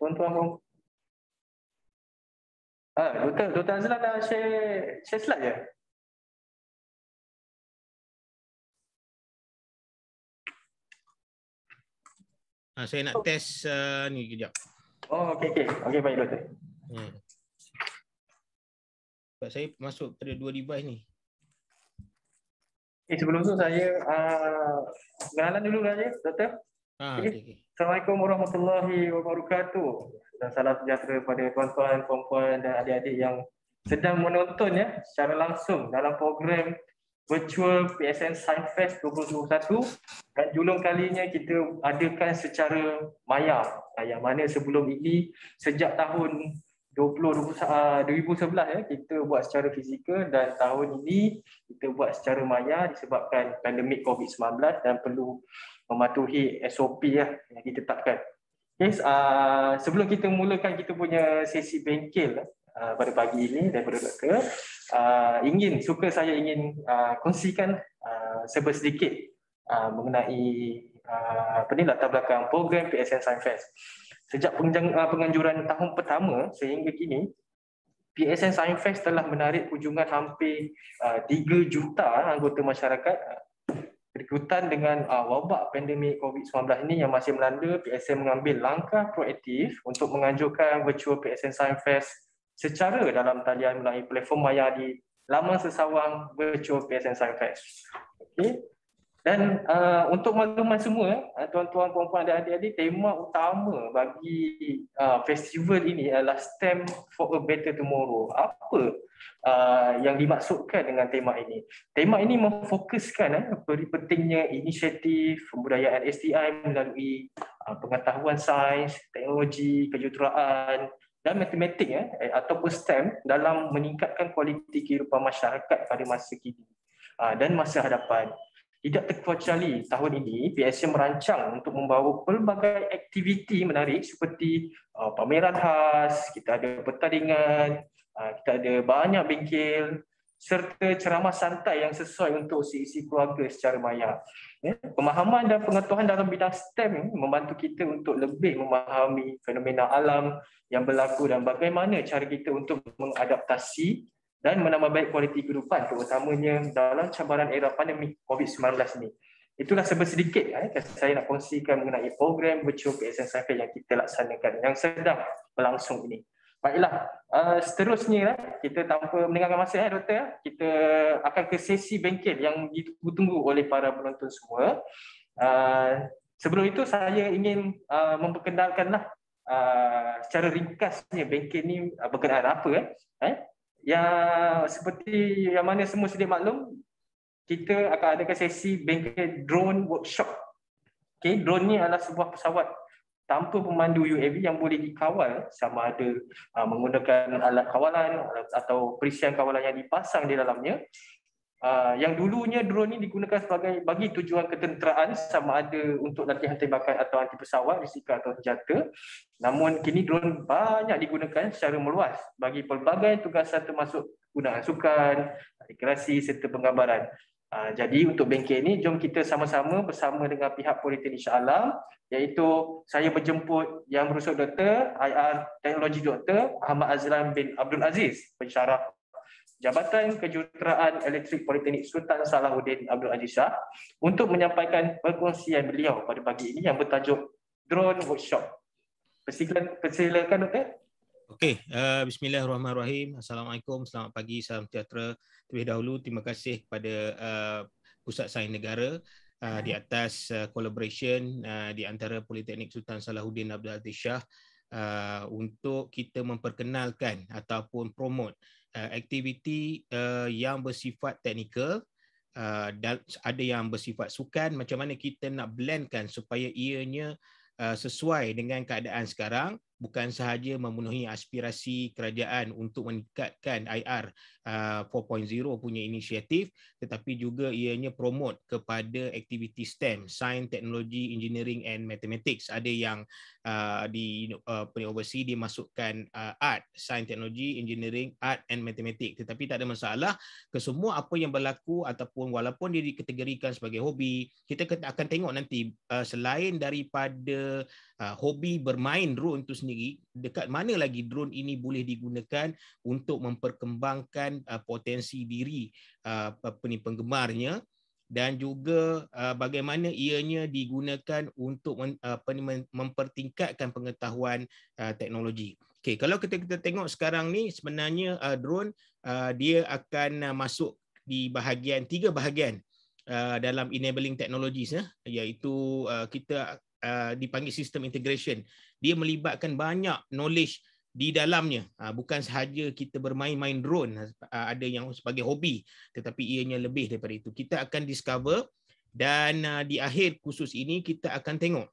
tuan-tuan. Dr. Azlan dah share slide je? Saya nak test ni kejap. Oh, okey, baik doktor. Sebab saya masuk pada 2 device ni. Sebelum tu saya kenalan dulu saja, doktor. Okay. Assalamualaikum warahmatullahi wabarakatuh. Dan salam sejahtera kepada tuan-tuan, puan-puan dan adik-adik yang sedang menonton secara langsung dalam program virtual PSN Science Fest 2021 dan julung kalinya kita adakan secara maya. Yang mana sebelum ini sejak tahun 2011 kita buat secara fizikal dan tahun ini kita buat secara maya disebabkan pandemik COVID-19 dan perlu mematuhi SOP yang ditetapkan. Sebelum kita mulakan kita punya sesi bengkel pada pagi ini daripada doktor, saya ingin kongsikan sedikit mengenai latar belakang program PSN Science Fest. Sejak penganjuran tahun pertama sehingga kini, PSN Science Fest telah menarik kunjungan hampir 3 juta anggota masyarakat. Berikutan dengan wabak pandemik COVID-19 ini yang masih melanda, PSN mengambil langkah proaktif untuk menganjurkan virtual PSN Science Fest secara dalam talian melalui platform maya di laman sesawang virtual PSN Science Fest. Dan untuk makluman semua, tuan-tuan, puan-puan dan adik-adik, tema utama bagi festival ini adalah STEM for a Better Tomorrow. Apa yang dimaksudkan dengan tema ini? Tema ini memfokuskan pentingnya inisiatif pembudayaan STI melalui pengetahuan sains, teknologi, kejuruteraan dan matematik ataupun STEM dalam meningkatkan kualiti kehidupan masyarakat pada masa kini dan masa hadapan. Tidak terkecuali tahun ini, PSN merancang untuk membawa pelbagai aktiviti menarik seperti pameran khas, kita ada pertandingan, kita ada banyak bengkel serta ceramah santai yang sesuai untuk isi keluarga secara maya. Pemahaman dan pengetahuan dalam bidang STEM membantu kita untuk lebih memahami fenomena alam yang berlaku dan bagaimana cara kita untuk mengadaptasi dan menambah baik kualiti kehidupan, terutamanya dalam cabaran era pandemik COVID-19 ini. Itulah sedikit saya nak kongsikan mengenai program virtual PSN Science Fest yang kita laksanakan, yang sedang berlangsung ini. Baiklah, seterusnya kita tanpa meninggalkan masa doktor, kita akan ke sesi bengkel yang ditunggu oleh para penonton semua. Sebelum itu saya ingin memperkenalkanlah secara ringkasnya bengkel ni berkenaan apa yang seperti yang mana semua sedia maklum, kita akan adakan sesi bengkel drone workshop. Drone ni adalah sebuah pesawat tanpa pemandu UAV yang boleh dikawal, sama ada menggunakan alat kawalan atau perisian kawalan yang dipasang di dalamnya. Yang dulunya drone ini digunakan sebagai bagi tujuan ketenteraan, sama ada untuk latihan tembakan atau anti pesawat, risiko atau senjata. Namun kini drone banyak digunakan secara meluas bagi pelbagai tugasan termasuk gunaan sukan, rekreasi serta penggambaran. Jadi untuk bengkel ini, jom kita sama-sama bersama dengan pihak Politeknik Shah Alam, iaitu saya berjemput yang berusaha Doktor IR Teknologi Dr. Ahmad Azlan bin Abdul Aziz, pensyarah Jabatan Kejuruteraan Elektrik Politeknik Sultan Salahuddin Abdul Aziz Shah, untuk menyampaikan perkongsian beliau pada pagi ini yang bertajuk Drone Workshop. Persilakan Doktor. Okey, bismillahirrahmanirrahim. Assalamualaikum, selamat pagi, salam sejahtera. Terlebih dahulu terima kasih kepada Pusat Sains Negara di atas collaboration di antara Politeknik Sultan Salahuddin Abdul Aziz Shah untuk kita memperkenalkan ataupun promote aktiviti yang bersifat teknikal, dan ada yang bersifat sukan. Macam mana kita nak blendkan supaya ianya sesuai dengan keadaan sekarang, bukan sahaja memenuhi aspirasi kerajaan untuk meningkatkan IR 4.0 punya inisiatif, tetapi juga ianya promote kepada aktiviti STEM, Science, Technology, Engineering and Mathematics. Ada yang di overseas dimasukkan Art, Science, Technology, Engineering, Art and Mathematics. Tetapi tak ada masalah, kesemua apa yang berlaku ataupun walaupun dia dikategorikan sebagai hobi, kita akan tengok nanti selain daripada hobi bermain drone itu sendiri, sendiri, dekat mana lagi drone ini boleh digunakan untuk memperkembangkan potensi diri penggemarnya, dan juga bagaimana ianya digunakan untuk mempertingkatkan pengetahuan teknologi. Okey, kalau kita tengok sekarang ni, sebenarnya drone dia akan masuk di tiga bahagian dalam enabling technologies, iaitu kita dipanggil system integration. Dia melibatkan banyak knowledge di dalamnya, bukan sahaja kita bermain-main drone, ada yang sebagai hobi, tetapi ianya lebih daripada itu. Kita akan discover, dan di akhir kursus ini kita akan tengok.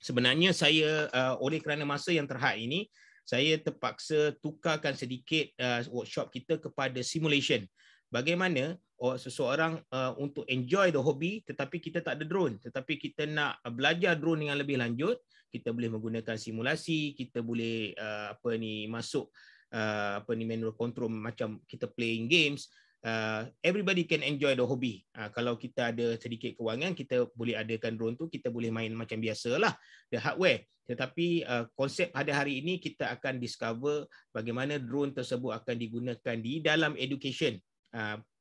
Sebenarnya saya oleh kerana masa yang terhad ini, saya terpaksa tukarkan sedikit workshop kita kepada simulation. Bagaimana seseorang untuk enjoy the hobby, tetapi kita tak ada drone, tetapi kita nak belajar drone dengan lebih lanjut, kita boleh menggunakan simulasi, kita boleh masuk manual control macam kita playing games. Everybody can enjoy the hobby. Kalau kita ada sedikit kewangan, kita boleh adakan drone tu, kita boleh main macam biasalah, the hardware. Tetapi konsep pada hari ini kita akan discover bagaimana drone tersebut akan digunakan di dalam education.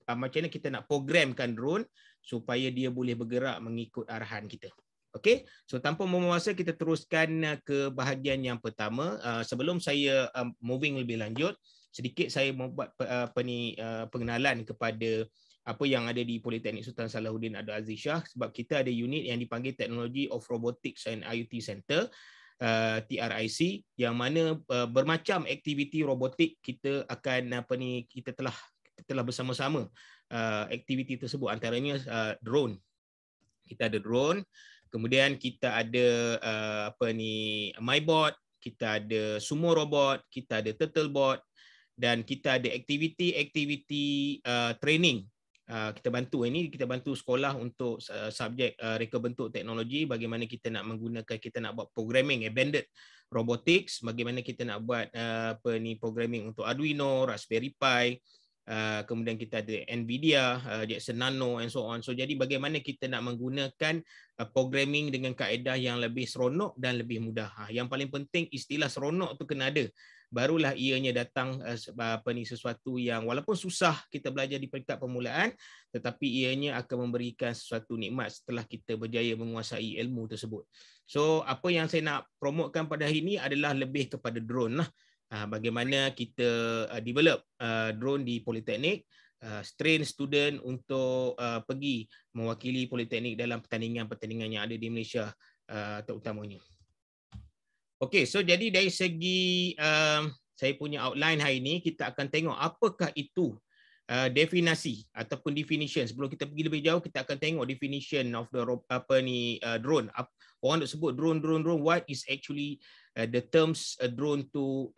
Macam mana kita nak programkan drone supaya dia boleh bergerak mengikut arahan kita. Okey, so tanpa membuang masa, kita teruskan ke bahagian yang pertama. Sebelum saya moving lebih lanjut, sedikit saya membuat pengenalan kepada apa yang ada di Politeknik Sultan Salahuddin Abdul Aziz Shah, sebab kita ada unit yang dipanggil Technology of Robotics and IoT Center, TRIC, yang mana bermacam aktiviti robotik kita akan kita telah bersama-sama aktiviti tersebut, antaranya drone. Kita ada drone, kemudian kita ada MyBot, kita ada sumo robot, kita ada turtlebot, dan kita ada aktiviti training. Kita bantu sekolah untuk subjek reka bentuk teknologi, bagaimana kita nak menggunakan, kita nak buat programming embedded robotics, bagaimana kita nak buat programming untuk Arduino, Raspberry Pi, kemudian kita ada Nvidia, Jetson Nano and so on. So jadi bagaimana kita nak menggunakan programming dengan kaedah yang lebih seronok dan lebih mudah. Yang paling penting, istilah seronok tu kena ada. Barulah ianya datang sesuatu yang walaupun susah kita belajar di peringkat permulaan, tetapi ianya akan memberikan sesuatu nikmat setelah kita berjaya menguasai ilmu tersebut. So apa yang saya nak promotekan pada hari ini adalah lebih kepada drone lah. Bagaimana kita develop drone di Politeknik, train student untuk pergi mewakili Politeknik dalam pertandingan-pertandingan yang ada di Malaysia terutamanya. Okey, so jadi dari segi saya punya outline hari ini, kita akan tengok apakah itu definisi ataupun definition. Sebelum kita pergi lebih jauh, kita akan tengok definition of the drone. Orang nak sebut drone, what is actually the terms drone to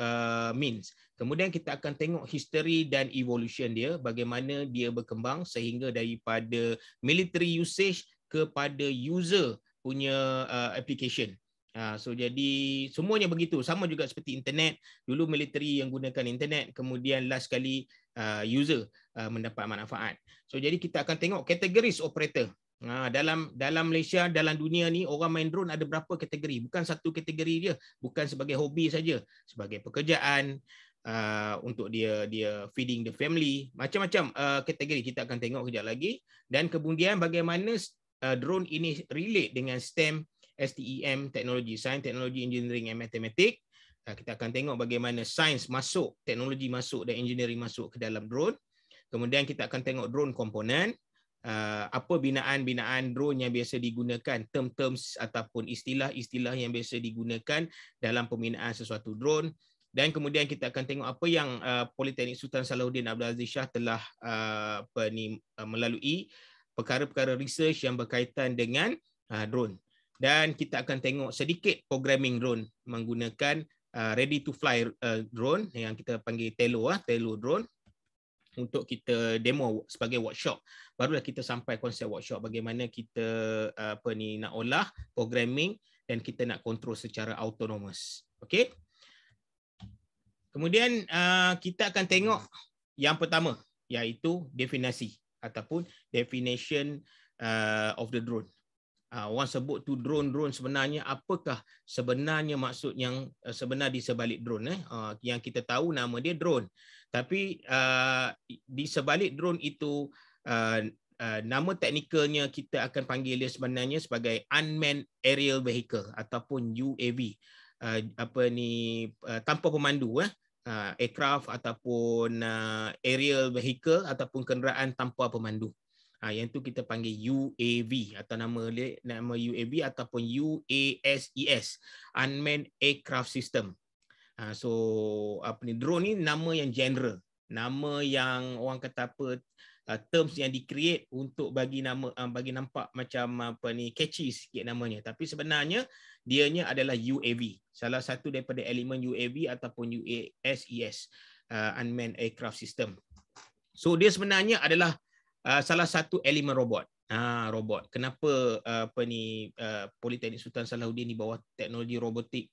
means. Kemudian kita akan tengok history dan evolution dia, bagaimana dia berkembang sehingga daripada military usage kepada user punya application. So jadi semuanya begitu, sama juga seperti internet. Dulu military yang gunakan internet, kemudian last kali user mendapat manfaat. So jadi kita akan tengok kategoris operator. Dalam Malaysia, dalam dunia ni, orang main drone ada berapa kategori? Bukan satu kategori dia, bukan sebagai hobi saja, sebagai pekerjaan, untuk dia feeding the family, macam-macam kategori kita akan tengok kejap lagi. Dan kemudian bagaimana drone ini relate dengan STEM teknologi, Science, Technology, Engineering and Mathematics. Kita akan tengok bagaimana sains masuk, teknologi masuk dan engineering masuk ke dalam drone. Kemudian kita akan tengok drone komponen, apa binaan-binaan drone yang biasa digunakan, term-terms ataupun istilah-istilah yang biasa digunakan dalam pembinaan sesuatu drone. Dan kemudian kita akan tengok apa yang Politeknik Sultan Salahuddin Abdul Aziz Shah telah melalui perkara-perkara research yang berkaitan dengan drone. Dan kita akan tengok sedikit programming drone menggunakan ready to fly drone yang kita panggil Tello drone, untuk kita demo sebagai workshop. Barulah kita sampai konsep workshop, bagaimana kita nak olah programming dan kita nak kontrol secara autonomous. Okey. Kemudian kita akan tengok yang pertama, iaitu definisi ataupun definition of the drone. Orang sebut tu drone sebenarnya apakah sebenarnya maksud yang sebenar di sebalik drone yang kita tahu nama dia drone. Tapi di sebalik drone itu nama teknikalnya kita akan panggil dia sebenarnya sebagai unmanned aerial vehicle ataupun UAV. Tanpa pemandu aircraft ataupun aerial vehicle ataupun kenderaan tanpa pemandu. Yang tu kita panggil UAV atau nama UAV ataupun UASES, Unmanned Aircraft System. So drone ni nama yang general, nama yang orang kata terms yang di-create untuk bagi nampak macam catchy sikit namanya, tapi sebenarnya dianya adalah UAV, salah satu daripada elemen UAV ataupun UASES, Unmanned Aircraft System. So dia sebenarnya adalah salah satu elemen robot. Robot. Kenapa Politeknik Sultan Salahuddin di bawah teknologi robotik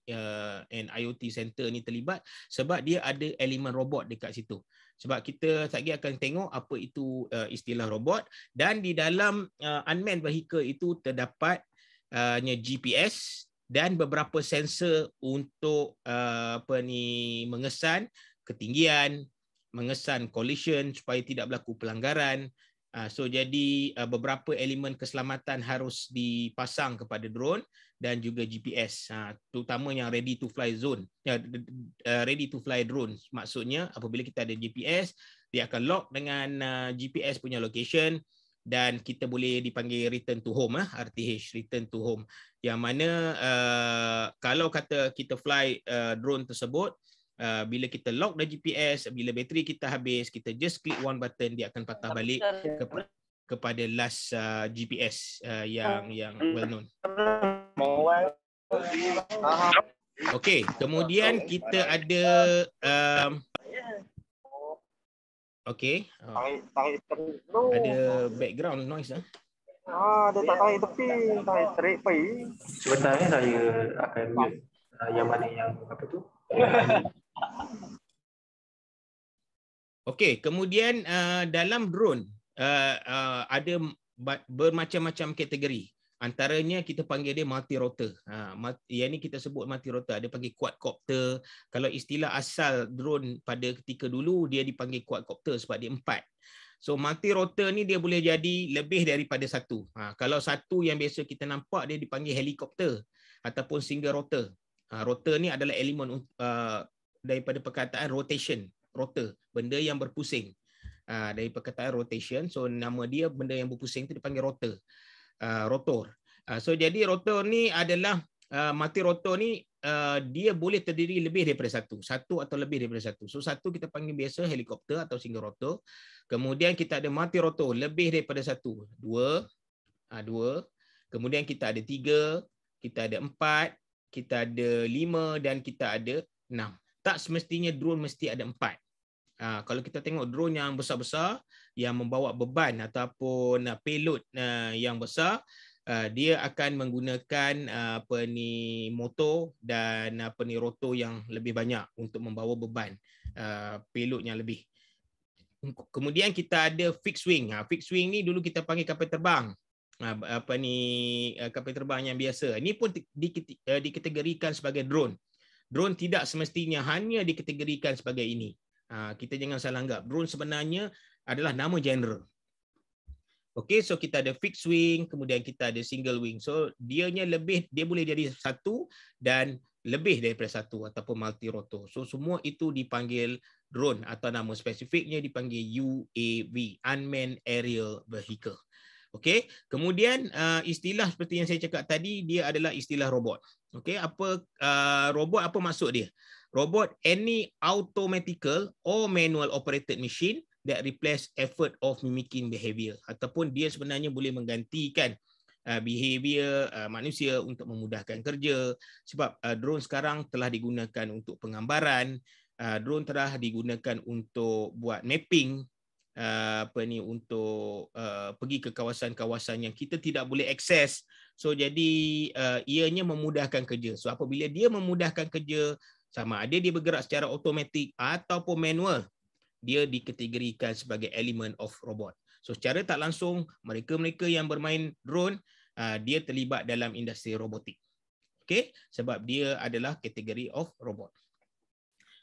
and IoT Center ni terlibat? Sebab dia ada elemen robot dekat situ. Sebab kita lagi akan tengok apa itu istilah robot, dan di dalam unmanned vehicle itu terdapat GPS dan beberapa sensor untuk mengesan ketinggian, mengesan collision supaya tidak berlaku pelanggaran. So jadi beberapa elemen keselamatan harus dipasang kepada drone dan juga GPS, terutama yang ready to fly zone, ready to fly drone. Maksudnya apabila kita ada GPS, dia akan lock dengan GPS punya location dan kita boleh dipanggil return to home, RTH, return to home. Yang mana kalau kata kita fly drone tersebut, bila kita lock the GPS, bila bateri kita habis, kita just click one button, dia akan patah balik kepada last GPS yang well known. Okey, kemudian kita ada ada background noise dia tak tarik tepi, tarik pi. Sebenarnya saya akan mute yang mana yang apa tu? Okey, kemudian dalam drone ada bermacam-macam kategori. Antaranya kita panggil dia multi-rotor. Yang ni kita sebut multi-rotor. Ada panggil quadcopter. Kalau istilah asal drone pada ketika dulu, dia dipanggil quadcopter sebab dia 4. So multi-rotor ni dia boleh jadi lebih daripada satu. Kalau satu yang biasa kita nampak, dia dipanggil helikopter ataupun single rotor. Rotor ni adalah elemen daripada perkataan rotation, rotor, benda yang berpusing. Dari perkataan rotation, so nama dia benda yang berpusing tu dipanggil rotor. Rotor. So jadi rotor ni adalah multi-rotor ni dia boleh terdiri lebih daripada satu atau lebih daripada satu. So satu kita panggil biasa helikopter atau single rotor. Kemudian kita ada multi-rotor lebih daripada satu, dua. Kemudian kita ada 3, kita ada 4, kita ada 5 dan kita ada 6. Tak semestinya drone mesti ada 4. Kalau kita tengok drone yang besar-besar yang membawa beban ataupun payload yang besar, dia akan menggunakan motor dan rotor yang lebih banyak untuk membawa beban payload yang lebih. Kemudian kita ada fixed wing. Fixed wing ni dulu kita panggil kapal terbang. Kapal terbang yang biasa. Ini pun dikategorikan sebagai drone. Drone tidak semestinya hanya dikategorikan sebagai ini. Kita jangan salah anggap. Drone sebenarnya adalah nama general. Okey, so kita ada fixed wing, kemudian kita ada single wing. So dia boleh jadi satu dan lebih daripada satu ataupun multi-rotor. So semua itu dipanggil drone atau nama spesifiknya dipanggil UAV, Unmanned Aerial Vehicle. Okey, kemudian istilah seperti yang saya cakap tadi, dia adalah istilah robot. Okey, robot apa maksud dia? Robot, any automatical or manual operated machine that replace effort of mimicking behavior, ataupun dia sebenarnya boleh menggantikan behavior manusia untuk memudahkan kerja. Sebab drone sekarang telah digunakan untuk penggambaran, drone telah digunakan untuk buat mapping, untuk pergi ke kawasan-kawasan yang kita tidak boleh akses. So jadi ianya memudahkan kerja. So apabila dia memudahkan kerja, sama ada dia bergerak secara automatik ataupun manual, dia dikategorikan sebagai element of robot. So secara tak langsung, mereka-mereka yang bermain drone dia terlibat dalam industri robotik. Okey, sebab dia adalah kategori of robot.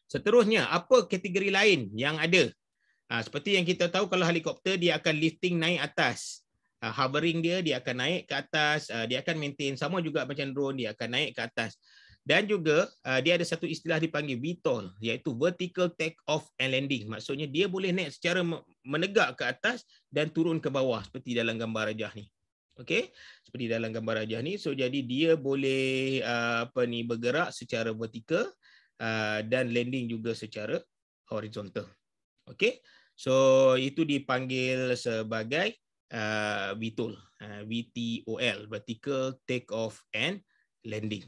Seterusnya, apa kategori lain yang ada? Seperti yang kita tahu, kalau helikopter dia akan lifting naik atas. Hovering dia akan naik ke atas, dia akan maintain, sama juga macam drone, dia akan naik ke atas. Dan juga dia ada satu istilah dipanggil VTOL, iaitu vertical take off and landing. Maksudnya dia boleh naik secara menegak ke atas dan turun ke bawah seperti dalam gambar rajah ni. Okey, seperti dalam gambar rajah ni. So jadi dia boleh bergerak secara vertikal dan landing juga secara horizontal. Okey. So itu dipanggil sebagai VTOL, VTOL, vertical take off and landing.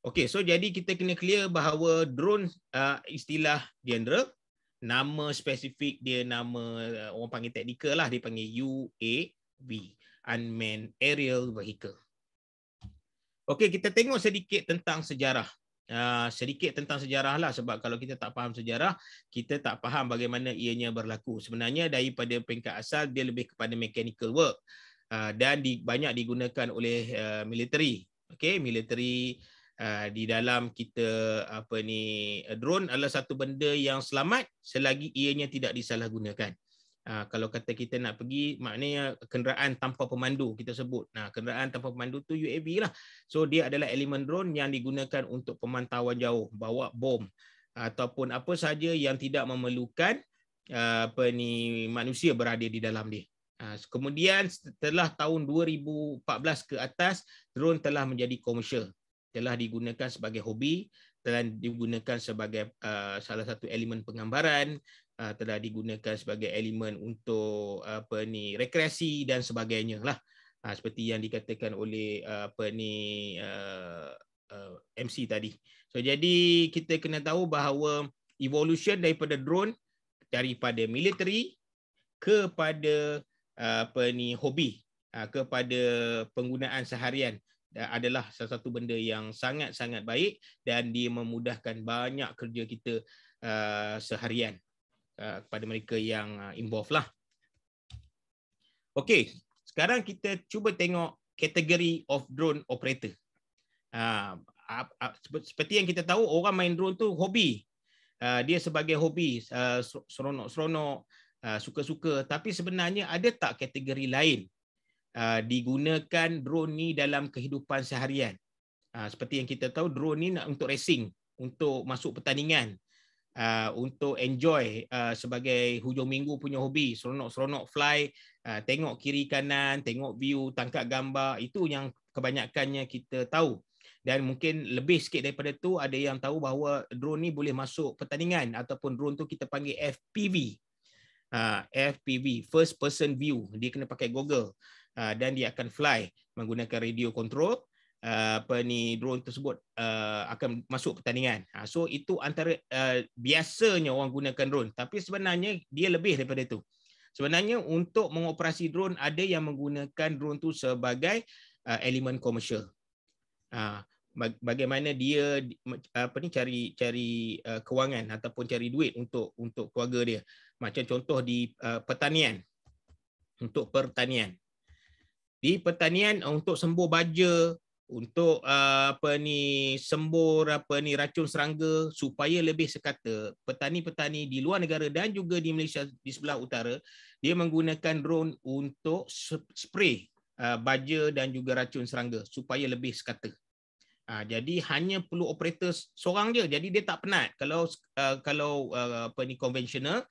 Okey, so jadi kita kena clear bahawa drone istilah general, nama spesifik dia, nama orang panggil teknikal lah, dia panggil UAV, Unmanned Aerial Vehicle. Okey, kita tengok sedikit tentang sejarah. Sedikit tentang sejarah lah, sebab kalau kita tak faham sejarah, kita tak faham bagaimana ianya berlaku. Sebenarnya daripada peringkat asal dia lebih kepada mechanical work dan banyak digunakan oleh military. Okey, military di dalam kita drone adalah satu benda yang selamat selagi ianya tidak disalahgunakan. Kalau kata kita nak pergi, maknanya kenderaan tanpa pemandu kita sebut. Kenderaan tanpa pemandu tu UAV lah. So dia adalah elemen drone yang digunakan untuk pemantauan jauh, bawa bom ataupun apa sahaja yang tidak memerlukan manusia berada di dalam dia. Kemudian setelah tahun 2014 ke atas, drone telah menjadi komersial, telah digunakan sebagai hobi, telah digunakan sebagai salah satu elemen penggambaran, telah digunakan sebagai elemen untuk rekreasi dan sebagainya lah. Seperti yang dikatakan oleh MC tadi. So jadi kita kena tahu bahawa evolution daripada drone daripada military kepada hobi, kepada penggunaan seharian adalah salah satu benda yang sangat-sangat baik dan dia memudahkan banyak kerja kita seharian kepada mereka yang involved lah. Okey, sekarang kita cuba tengok kategori of drone operator. Seperti yang kita tahu, orang main drone tu hobi. Dia sebagai hobi, seronok-seronok, suka-suka. Tapi sebenarnya ada tak kategori lain digunakan drone ni dalam kehidupan seharian? Seperti yang kita tahu, drone ni untuk racing, untuk masuk pertandingan, untuk enjoy sebagai hujung minggu punya hobi, seronok-seronok fly, tengok kiri kanan, tengok view, tangkap gambar. Itu yang kebanyakannya kita tahu. Dan mungkin lebih sikit daripada tu, ada yang tahu bahawa drone ni boleh masuk pertandingan, ataupun drone tu kita panggil FPV. FPV, first person view. Dia kena pakai goggle dan dia akan fly menggunakan radio control. Drone tersebut akan masuk pertandingan. So itu antara biasanya orang gunakan drone, tapi sebenarnya dia lebih daripada itu. Sebenarnya untuk mengoperasi drone, ada yang menggunakan drone tu sebagai elemen komersial. Bagaimana dia cari kewangan ataupun cari duit untuk keluarga dia. Macam contoh di pertanian. Untuk pertanian. Di pertanian untuk sembur baja, untuk sembur racun serangga, supaya lebih sekata petani-petani di luar negara dan juga di Malaysia di sebelah utara, dia menggunakan drone untuk spray baja dan juga racun serangga supaya lebih sekata. Jadi hanya perlu operator seorang je, jadi dia tak penat. Kalau konvensional,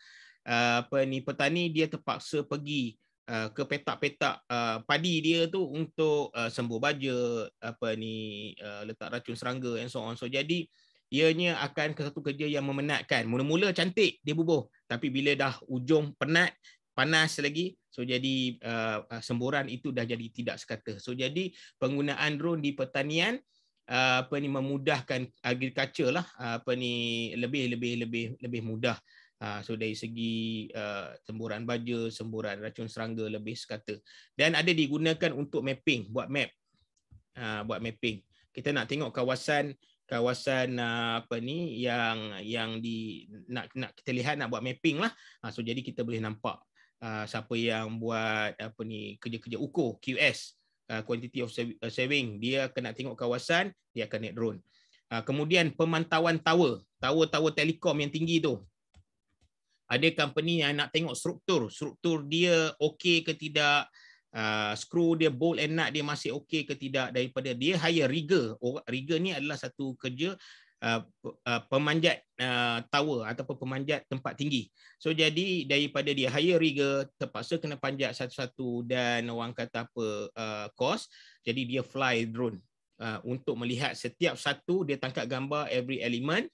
petani dia terpaksa pergi ke petak-petak padi dia tu untuk sembur baja, letak racun serangga and so on. So jadi ianya akan ke satu kerja yang memenatkan. Mula-mula cantik dia bubuh, tapi bila dah ujung penat, panas lagi, so jadi semburan itu dah jadi tidak sekata. So jadi penggunaan drone di pertanian memudahkan agriculture lah, lebih mudah. So dari segi semburan baja, semburan racun serangga lebih sekata. Dan ada digunakan untuk mapping, buat map. Buat mapping. Kita nak tengok kawasan yang nak kita lihat, nak buat mapping lah. So jadi kita boleh nampak siapa yang buat kerja-kerja ukur, QS. quantity of saving. Dia akan nak tengok kawasan, dia akan naik drone. Kemudian pemantauan tower telekom yang tinggi tu. Ada company yang nak tengok struktur dia okey ke tidak, skru dia, bolt and nut dia masih okey ke tidak, daripada dia hire rigger. Rigger ni adalah satu kerja pemanjat tower ataupun pemanjat tempat tinggi. So jadi daripada dia hire rigger, terpaksa kena panjat satu-satu dan orang kata apa, cost. Jadi dia fly drone untuk melihat setiap satu, dia tangkap gambar every element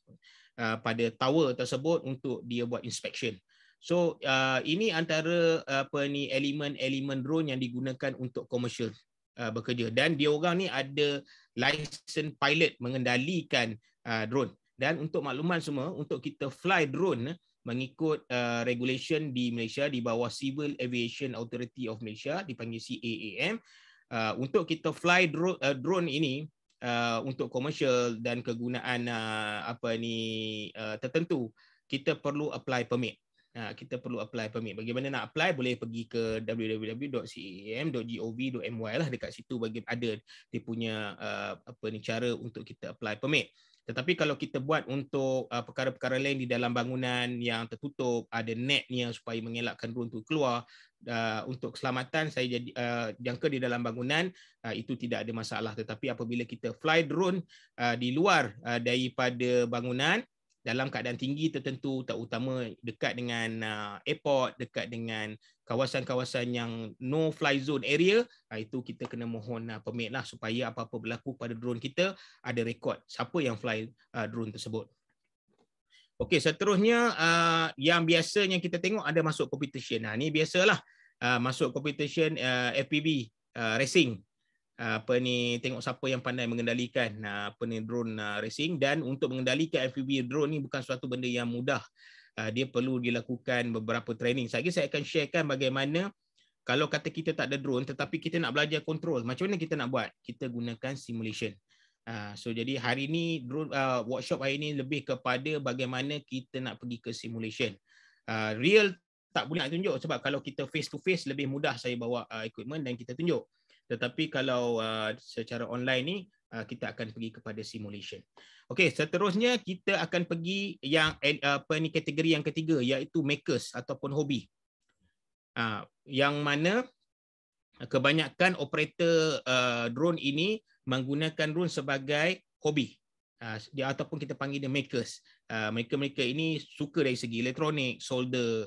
pada tower tersebut untuk dia buat inspection. So ini antara elemen drone yang digunakan untuk komersial bekerja, dan dia orang ni ada license pilot mengendalikan drone. Dan untuk makluman semua, untuk kita fly drone mengikut regulation di Malaysia di bawah Civil Aviation Authority of Malaysia, dipanggil CAAM, untuk kita fly drone ini untuk komersial dan kegunaan tertentu, kita perlu apply permit. Bagaimana nak apply? Boleh pergi ke www.caam.gov.my lah, dekat situ ada dia punya cara untuk kita apply permit. Tetapi kalau kita buat untuk perkara-perkara lain di dalam bangunan yang tertutup, ada netnya supaya mengelakkan drone tu keluar, untuk keselamatan saya jangka di dalam bangunan, itu tidak ada masalah. Tetapi apabila kita fly drone di luar daripada bangunan, dalam keadaan tinggi tertentu, terutama dekat dengan airport, dekat dengan kawasan-kawasan yang no fly zone area, itu kita kena mohon permit lah, supaya apa-apa berlaku pada drone kita, ada rekod siapa yang fly drone tersebut. Okey, seterusnya yang biasanya kita tengok ada masuk competition. Ni biasalah masuk competition FPV racing. Tengok siapa yang pandai mengendalikan drone racing. Dan untuk mengendalikan FPV drone ni bukan suatu benda yang mudah. Dia perlu dilakukan beberapa training. Saya akan sharekan bagaimana kalau kata kita tak ada drone tetapi kita nak belajar kontrol, macam mana kita nak buat? Kita gunakan simulation. So jadi hari ni workshop hari ni lebih kepada bagaimana kita nak pergi ke simulation. Real tak boleh nak tunjuk, sebab kalau kita face to face lebih mudah saya bawa equipment dan kita tunjuk. Tetapi kalau secara online ni, kita akan pergi kepada simulation. Okey, seterusnya kita akan pergi yang kategori yang ketiga, iaitu makers ataupun hobi. Yang mana kebanyakan operator drone ini menggunakan drone sebagai hobi. Ataupun kita panggil dia makers. Mereka ini suka dari segi elektronik, solder,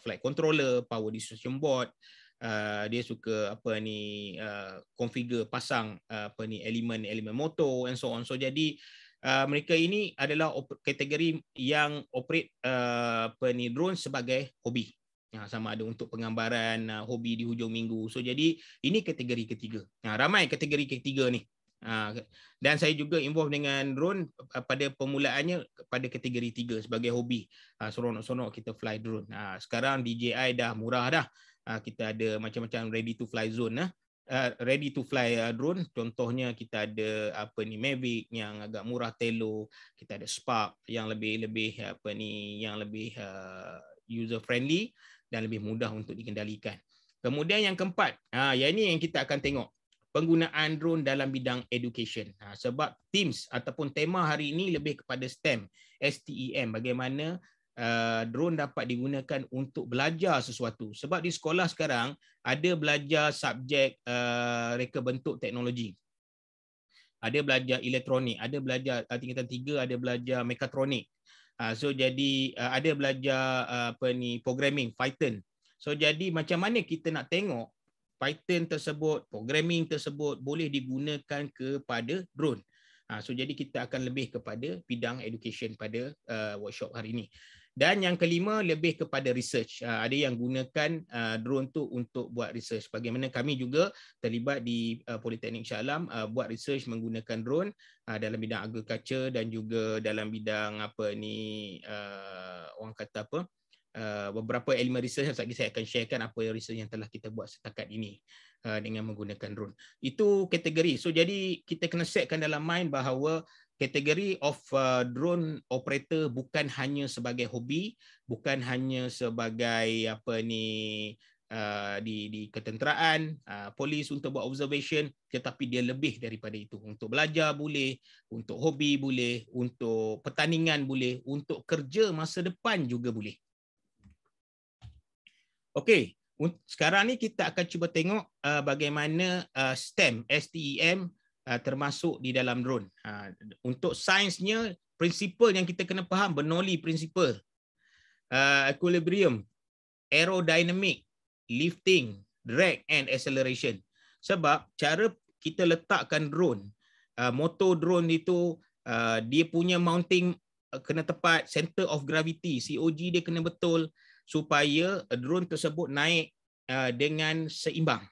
flight controller, power distribution board. Dia suka configure, pasang elemen motor and so on. So jadi mereka ini adalah kategori yang operate drone sebagai hobi. Sama ada untuk penggambaran, hobi di hujung minggu. So jadi ini kategori ketiga. Ramai kategori ketiga ni. Dan saya juga involve dengan drone pada permulaannya pada kategori 3 sebagai hobi. Seronok-seronok kita fly drone. Sekarang DJI dah murah dah. Kita ada macam-macam ready to fly zone, ready to fly drone. Contohnya kita ada Mavic yang agak murah, Tello, kita ada Spark yang lebih user friendly dan lebih mudah untuk dikendalikan. Kemudian yang keempat, yang ini yang kita akan tengok, penggunaan drone dalam bidang education. Sebab themes ataupun tema hari ini lebih kepada STEM, STEM, bagaimana drone dapat digunakan untuk belajar sesuatu. Sebab di sekolah sekarang ada belajar subjek reka bentuk teknologi, ada belajar elektronik, ada belajar tingkatan 3, ada belajar mekatronik. So jadi ada belajar programming, Python. So jadi macam mana kita nak tengok Python tersebut, programming tersebut boleh digunakan kepada drone. So jadi kita akan lebih kepada bidang education pada workshop hari ini. Dan yang kelima lebih kepada research. Ada yang gunakan drone tu untuk buat research. Bagaimana kami juga terlibat di Politeknik Shah Alam buat research menggunakan drone dalam bidang agriculture dan juga dalam bidang beberapa elemen research yang saya akan sharekan apa yang research yang telah kita buat setakat ini dengan menggunakan drone. Itu kategori. So jadi kita kena setkan dalam mind bahawa kategori of drone operator bukan hanya sebagai hobi, bukan hanya sebagai di ketenteraan, polis untuk buat observation, tetapi dia lebih daripada itu. Untuk belajar boleh, untuk hobi boleh, untuk pertandingan boleh, untuk kerja masa depan juga boleh. Okey, sekarang ni kita akan cuba tengok bagaimana STEM termasuk di dalam drone. Untuk sainsnya, prinsipal yang kita kena faham, Bernoulli principle, equilibrium, aerodynamic, lifting, drag and acceleration. Sebab cara kita letakkan drone, motor drone itu dia punya mounting kena tepat, center of gravity, COG dia kena betul supaya drone tersebut naik dengan seimbang.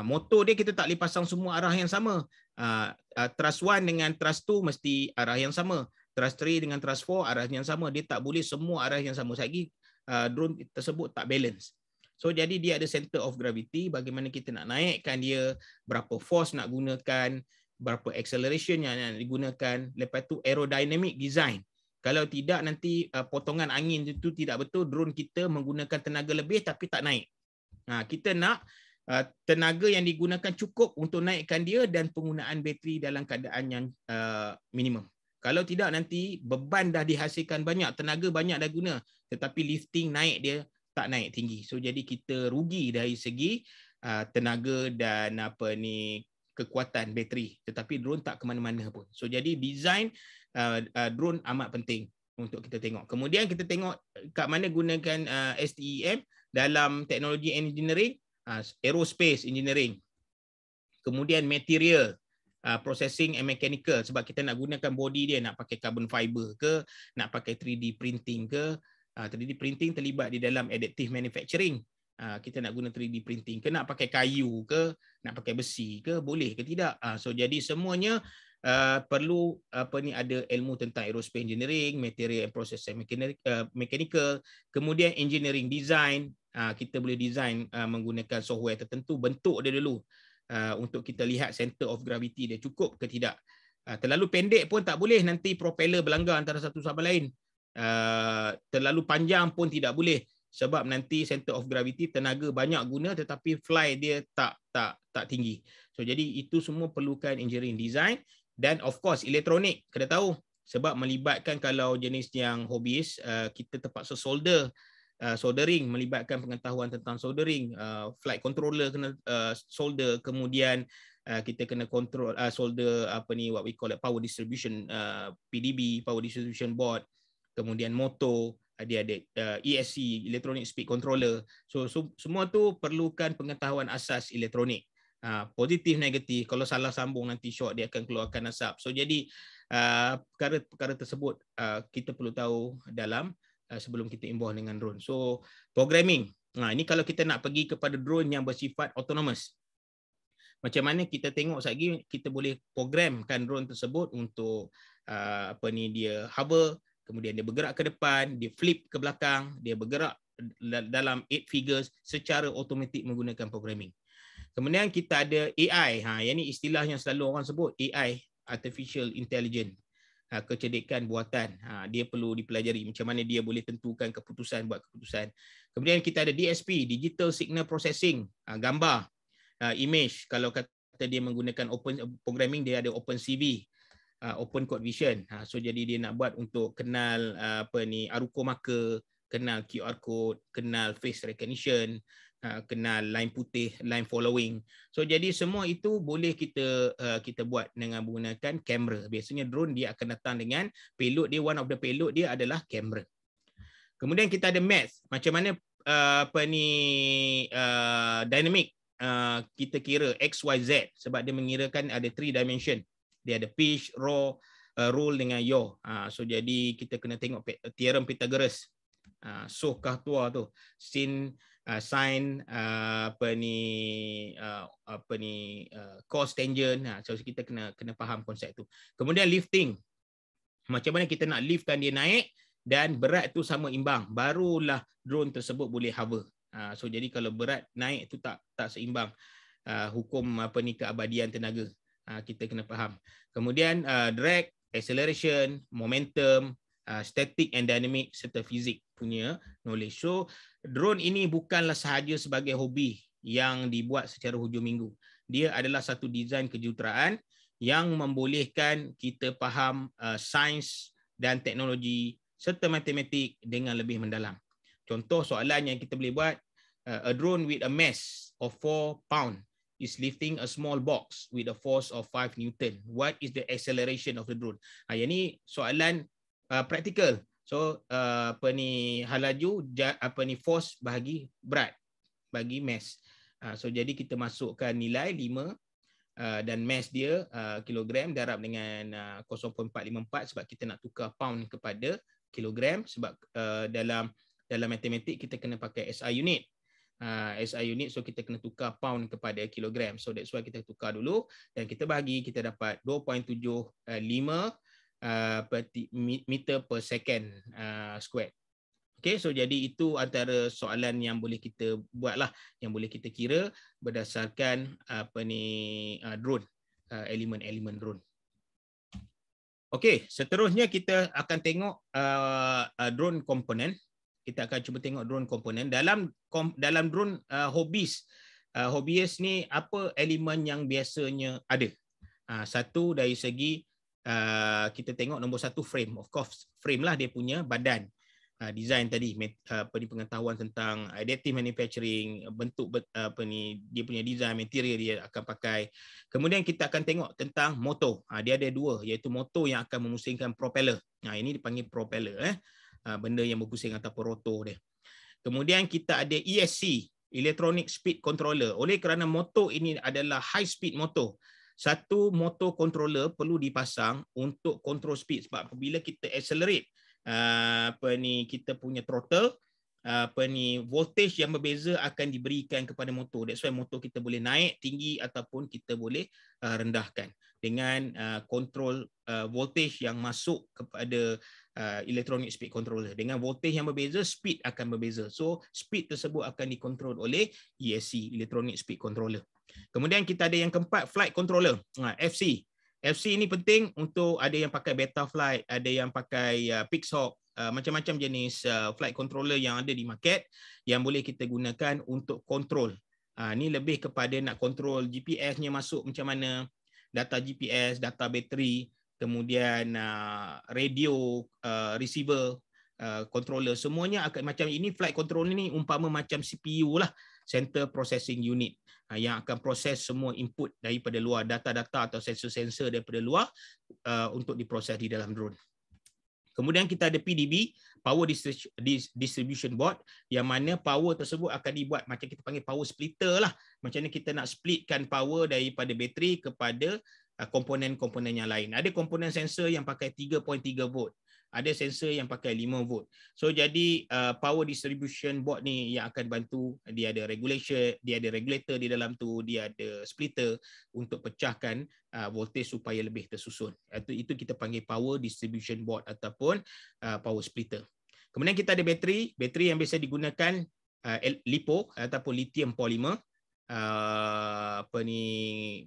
Motor dia kita tak boleh pasang semua arah yang sama. Thrust 1 dengan thrust 2 mesti arah yang sama. Thrust 3 dengan thrust 4 arah yang sama. Dia tak boleh semua arah yang sama. Lagi drone tersebut tak balance. So jadi dia ada center of gravity, bagaimana kita nak naikkan dia, berapa force nak gunakan, berapa acceleration yang nak digunakan. Lepas tu aerodynamic design. Kalau tidak nanti potongan angin itu tidak betul, drone kita menggunakan tenaga lebih tapi tak naik. Kita nak tenaga yang digunakan cukup untuk naikkan dia dan penggunaan bateri dalam keadaan yang minimum. Kalau tidak nanti beban dah dihasilkan banyak, tenaga banyak dah guna, tetapi lifting naik dia tak naik tinggi. So jadi kita rugi dari segi tenaga dan kekuatan bateri, tetapi drone tak ke mana-mana pun. So jadi design drone amat penting untuk kita tengok. Kemudian kita tengok kat mana gunakan STEM dalam teknologi engineering, aerospace engineering. Kemudian material processing and mechanical, sebab kita nak gunakan body dia, nak pakai carbon fiber ke, nak pakai 3D printing ke. 3D printing terlibat di dalam additive manufacturing. Kita nak guna 3D printing ke, nak pakai kayu ke, nak pakai besi ke, boleh ke tidak. So jadi semuanya perlu ada ilmu tentang aerospace engineering, material and process mechanical, kemudian engineering design. Kita boleh design menggunakan software tertentu, bentuk dia dulu untuk kita lihat center of gravity dia cukup ke tidak. Terlalu pendek pun tak boleh, nanti propeller berlanggar antara satu sama lain. Terlalu panjang pun tidak boleh, sebab nanti center of gravity tenaga banyak guna tetapi fly dia tak tinggi. So jadi itu semua perlukan engineering design. Dan of course elektronik kena tahu, sebab melibatkan kalau jenis yang hobis, kita terpaksa soldering, melibatkan pengetahuan tentang soldering, flight controller kena solder, kemudian kita kena control solder what we call it power distribution, PDB, power distribution board, kemudian motor, dia ada ESC, electronic speed controller. So semua tu perlukan pengetahuan asas elektronik. Positif, negatif, kalau salah sambung nanti short dia akan keluarkan asap. So jadi perkara tersebut kita perlu tahu dalam sebelum kita involve dengan drone. So programming, ini kalau kita nak pergi kepada drone yang bersifat autonomous, macam mana kita tengok lagi kita boleh programkan drone tersebut untuk dia hover, kemudian dia bergerak ke depan, dia flip ke belakang, dia bergerak dalam 8 figures secara automatik menggunakan programming. Kemudian kita ada AI, yang ni istilah yang selalu orang sebut, AI, Artificial Intelligence, kecerdikan buatan. Dia perlu dipelajari macam mana dia boleh tentukan keputusan, buat keputusan. Kemudian kita ada DSP, Digital Signal Processing, gambar, image. Kalau kata dia menggunakan open programming, dia ada OpenCV, Open Code Vision. So jadi dia nak buat untuk kenal aruko marker, kenal QR code, kenal face recognition, kenal line putih, line following. So jadi semua itu boleh kita buat dengan menggunakan kamera. Biasanya drone dia akan datang dengan payload dia, one of the payload dia adalah kamera. Kemudian kita ada math, macam mana dynamic, kita kira X, Y, Z, sebab dia mengirakan ada 3 dimension. Dia ada pitch, raw, roll dengan yaw. So jadi kita kena tengok theorem Pythagoras. Kah tua tu, sin, sin, cos, tangent. So kita kena faham konsep tu. Kemudian lifting, macam mana kita nak liftkan dia naik dan berat tu sama imbang, barulah drone tersebut boleh hover. So jadi kalau berat naik tu tak seimbang, hukum keabadian tenaga, kita kena faham. Kemudian drag, acceleration, momentum, static and dynamic serta fizik punya knowledge. So drone ini bukanlah sahaja sebagai hobi yang dibuat secara hujung minggu. Dia adalah satu desain kejuruteraan yang membolehkan kita faham sains dan teknologi serta matematik dengan lebih mendalam. Contoh soalan yang kita boleh buat, a drone with a mass of 4 pound is lifting a small box with a force of 5 Newton. What is the acceleration of the drone? Yang ni soalan praktikal. So halaju force bahagi berat bagi mass. So jadi kita masukkan nilai 5 dan mass dia kilogram darab dengan 0.454 sebab kita nak tukar pound kepada kilogram sebab dalam matematik kita kena pakai SI unit. SI unit, so kita kena tukar pound kepada kilogram. So that's why kita tukar dulu dan kita bahagi, kita dapat 2.75 meter per second squared. Okay, so jadi itu antara soalan yang boleh kita buat lah, yang boleh kita kira berdasarkan drone, elemen-elemen drone. Okay, seterusnya kita akan tengok drone komponen. Kita akan cuba tengok drone komponen. Dalam drone hobbyist ni apa elemen yang biasanya ada? Satu dari segi kita tengok nombor satu frame. Of course, frame lah dia punya badan. Design tadi, pengetahuan tentang additive manufacturing, bentuk dia punya design, material dia akan pakai. Kemudian kita akan tengok tentang motor. Dia ada dua, iaitu motor yang akan memusingkan propeller. Ini dipanggil propeller, benda yang berpusing ataupun rotor dia. Kemudian kita ada ESC, Electronic Speed Controller. Oleh kerana motor ini adalah high speed motor, satu motor controller perlu dipasang untuk control speed sebab apabila kita accelerate kita punya throttle, voltage yang berbeza akan diberikan kepada motor. That's why motor kita boleh naik tinggi ataupun kita boleh rendahkan dengan control voltage yang masuk kepada electronic speed controller. Dengan voltage yang berbeza, speed akan berbeza. So speed tersebut akan dikontrol oleh ESC, Electronic Speed Controller. Kemudian kita ada yang keempat, flight controller, FC. FC ini penting untuk ada yang pakai Betaflight, ada yang pakai Pixhawk, macam-macam jenis flight controller yang ada di market yang boleh kita gunakan untuk kontrol. Ini lebih kepada nak kontrol GPS-nya masuk macam mana, data GPS, data bateri, kemudian radio, receiver, controller, semuanya akan macam ini. Flight controller ni umpama macam CPU lah, Center Processing Unit, yang akan proses semua input daripada luar, data-data atau sensor-sensor daripada luar untuk diproses di dalam drone. Kemudian kita ada PDB, Power Distribution Board, yang mana power tersebut akan dibuat macam kita panggil power splitter lah. Macam mana kita nak splitkan power daripada bateri kepada komponen-komponen yang lain. Ada komponen sensor yang pakai 3.3 volt. Ada sensor yang pakai 5 volt. So jadi power distribution board ni yang akan bantu, dia ada regulation, dia ada regulator di dalam tu, dia ada splitter untuk pecahkan voltage supaya lebih tersusun. Itu kita panggil power distribution board ataupun power splitter. Kemudian kita ada bateri yang biasa digunakan LiPo ataupun lithium polymer.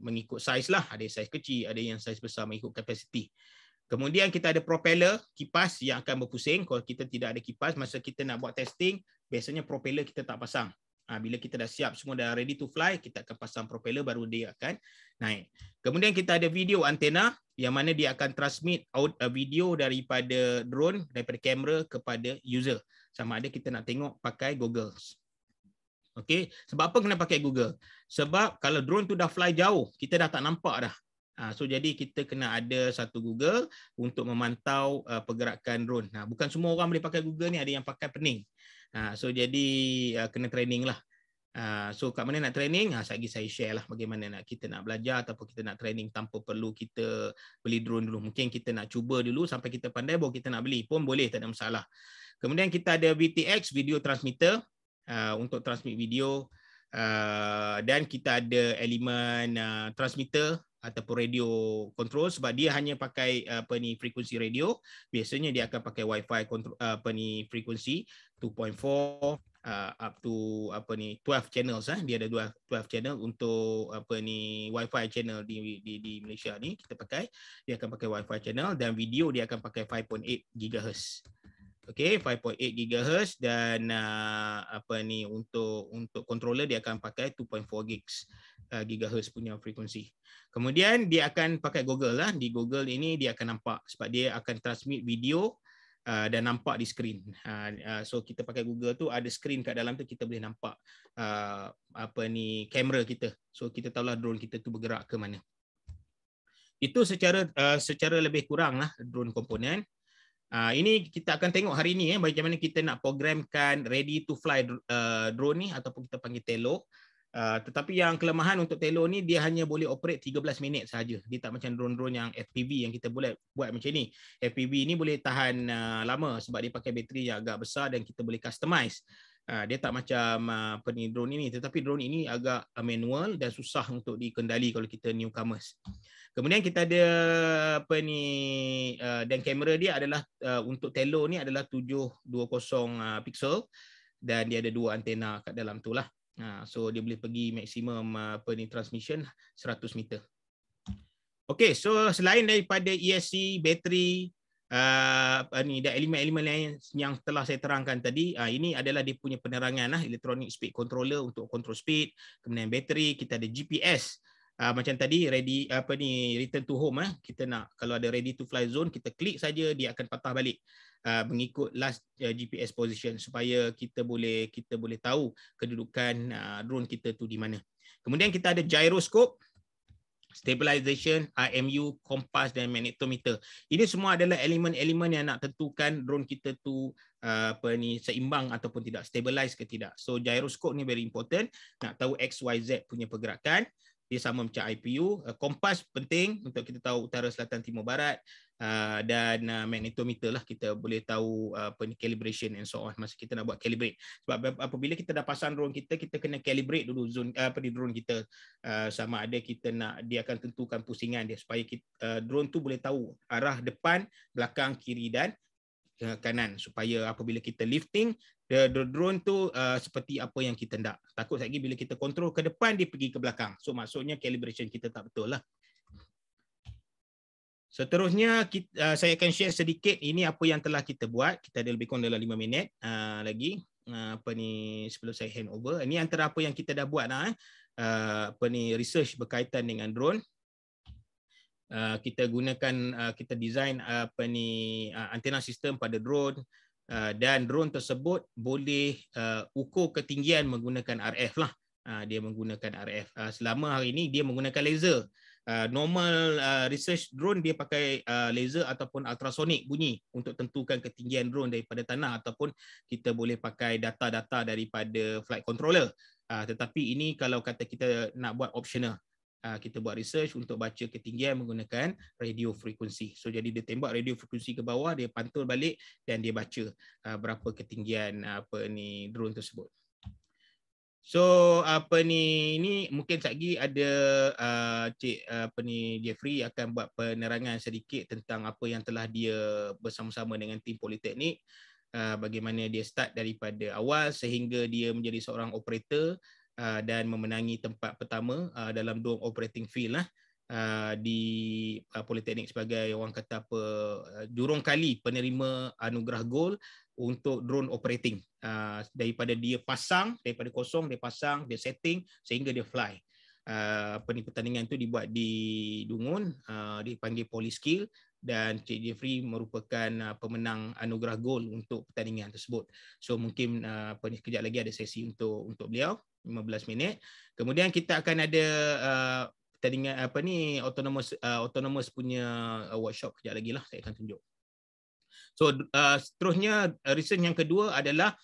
Mengikut saiz lah, ada saiz kecil, ada yang saiz besar mengikut kapasiti. Kemudian kita ada propeller, kipas yang akan berpusing. Kalau kita tidak ada kipas, masa kita nak buat testing, biasanya propeller kita tak pasang. Bila kita dah siap, semua dah ready to fly, kita akan pasang propeller, baru dia akan naik. Kemudian kita ada video antena, yang mana dia akan transmit video daripada drone, daripada kamera kepada user. Sama ada kita nak tengok pakai goggles. Okay. Sebab apa kena pakai Google? Sebab kalau drone tu dah fly jauh, kita dah tak nampak dah. So jadi kita kena ada satu Google untuk memantau pergerakan drone. Bukan semua orang boleh pakai Google ni, ada yang pakai pening. So jadi kena training lah. So kat mana nak training? Sekejap saya share lah bagaimana kita nak belajar ataupun kita nak training tanpa perlu kita beli drone dulu. Mungkin kita nak cuba dulu sampai kita pandai baru kita nak beli pun boleh, tak ada masalah. Kemudian kita ada VTX, video transmitter, untuk transmit video, dan kita ada elemen transmitter ataupun radio control sebab dia hanya pakai frekuensi radio. Biasanya dia akan pakai Wi-Fi frekuensi 2.4 up to 12 channels. Dia ada 12 channel untuk Wi-Fi channel di Malaysia ni kita pakai. Dia akan pakai Wi-Fi channel dan video dia akan pakai 5.8 GHz. Okey, 5.8 GHz dan untuk controller dia akan pakai 2.4 GHz punya frekuensi. Kemudian dia akan pakai Google lah. Di Google ini dia akan nampak sebab dia akan transmit video dan nampak di skrin. So kita pakai Google tu ada skrin kat dalam tu, kita boleh nampak kamera kita. So kita tahulah drone kita tu bergerak ke mana. Itu secara lebih kurang lah drone komponen. Ini kita akan tengok hari ni bagaimana kita nak programkan ready to fly drone ni ataupun kita panggil TELO. Tetapi yang kelemahan untuk TELO ni dia hanya boleh operate 13 minit sahaja. Dia tak macam drone-drone yang FPV yang kita boleh buat macam ni. FPV ni boleh tahan lama sebab dia pakai bateri yang agak besar dan kita boleh customize. Dia tak macam drone ini, tetapi drone ini agak manual dan susah untuk dikendali kalau kita newcomers. Kemudian kita ada dan kamera dia adalah untuk TELO ni adalah 720 pixel dan dia ada 2 antena kat dalam tu lah. So dia boleh pergi maksimum transmission 100 meter. Okey, so selain daripada ESC, bateri dan elemen-elemen lain yang telah saya terangkan tadi, ini adalah dia punya penerangan lah, electronic speed controller untuk control speed, kemudian bateri, kita ada GPS. Macam tadi return to home, kita nak kalau ada ready to fly zone, kita klik saja dia akan patah balik mengikut last GPS position supaya kita boleh tahu kedudukan drone kita tu di mana. Kemudian kita ada gyroscope, stabilization, IMU, kompas dan magnetometer. Ini semua adalah elemen-elemen yang nak tentukan drone kita tu seimbang ataupun tidak, stabilize ke tidak. So gyroscope ni very important, nak tahu XYZ punya pergerakan. Dia sama macam IPU. Kompas penting untuk kita tahu utara, selatan, timur, barat, dan magnetometer lah, kita boleh tahu calibration and so on masa kita nak buat calibrate. Sebab apabila kita dah pasang drone kita kena calibrate dulu zone di drone kita, sama ada kita nak, dia akan tentukan pusingan dia supaya drone tu boleh tahu arah depan, belakang, kiri dan kanan, supaya apabila kita lifting the drone tu seperti apa yang kita nak. Takut lagi bila kita kontrol ke depan dia pergi ke belakang. So maksudnya calibration kita tak betul lah. Seterusnya saya akan share sedikit ini apa yang telah kita buat. Kita ada lebih kurang dalam 5 minit lagi. Sebelum saya hand over. Ini antara apa yang kita dah buat research berkaitan dengan drone. Kita gunakan kita design antena sistem pada drone, dan drone tersebut boleh ukur ketinggian menggunakan RF lah. Dia menggunakan RF. Selama hari ini dia menggunakan laser. Normal research drone dia pakai laser ataupun ultrasonic bunyi untuk tentukan ketinggian drone daripada tanah, ataupun kita boleh pakai data-data daripada flight controller. Tetapi ini kalau kata kita nak buat optional, kita buat research untuk baca ketinggian menggunakan radio frekuensi. So jadi dia tembak radio frekuensi ke bawah, dia pantul balik dan dia baca berapa ketinggian drone tersebut. So ini mungkin lagi ada Jeffrey akan buat penerangan sedikit tentang apa yang telah dia bersama-sama dengan tim Politeknik, bagaimana dia start daripada awal sehingga dia menjadi seorang operator dan memenangi tempat pertama dalam drone operating field di Politeknik sebagai orang kata jurung kali penerima anugerah gold untuk drone operating. Daripada dia pasang, daripada kosong dia pasang, dia setting sehingga dia fly. Pertandingan itu dibuat di Dungun, dipanggil Poliskill, dan Cik Jeffrey merupakan pemenang anugerah gold untuk pertandingan tersebut. So mungkin sekejap lagi ada sesi untuk beliau 15 minit. Kemudian kita akan ada pertandingan autonomous punya workshop kejap lagi lah, saya akan tunjuk. So seterusnya research yang kedua adalah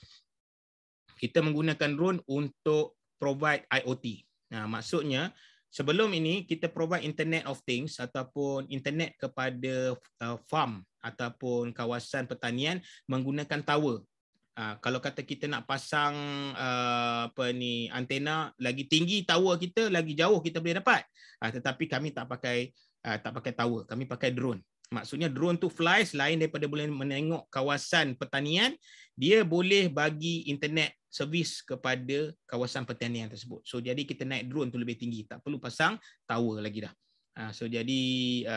kita menggunakan drone untuk provide IoT. Maksudnya sebelum ini kita provide Internet of Things ataupun internet kepada farm ataupun kawasan pertanian menggunakan tower. Kalau kata kita nak pasang antena, lagi tinggi tower kita, lagi jauh kita boleh dapat. Tetapi kami tak pakai tower, kami pakai drone. Maksudnya drone tu fly, selain daripada boleh menengok kawasan pertanian, dia boleh bagi internet servis kepada kawasan pertanian tersebut. So jadi kita naik drone tu lebih tinggi, tak perlu pasang tower lagi dah. So jadi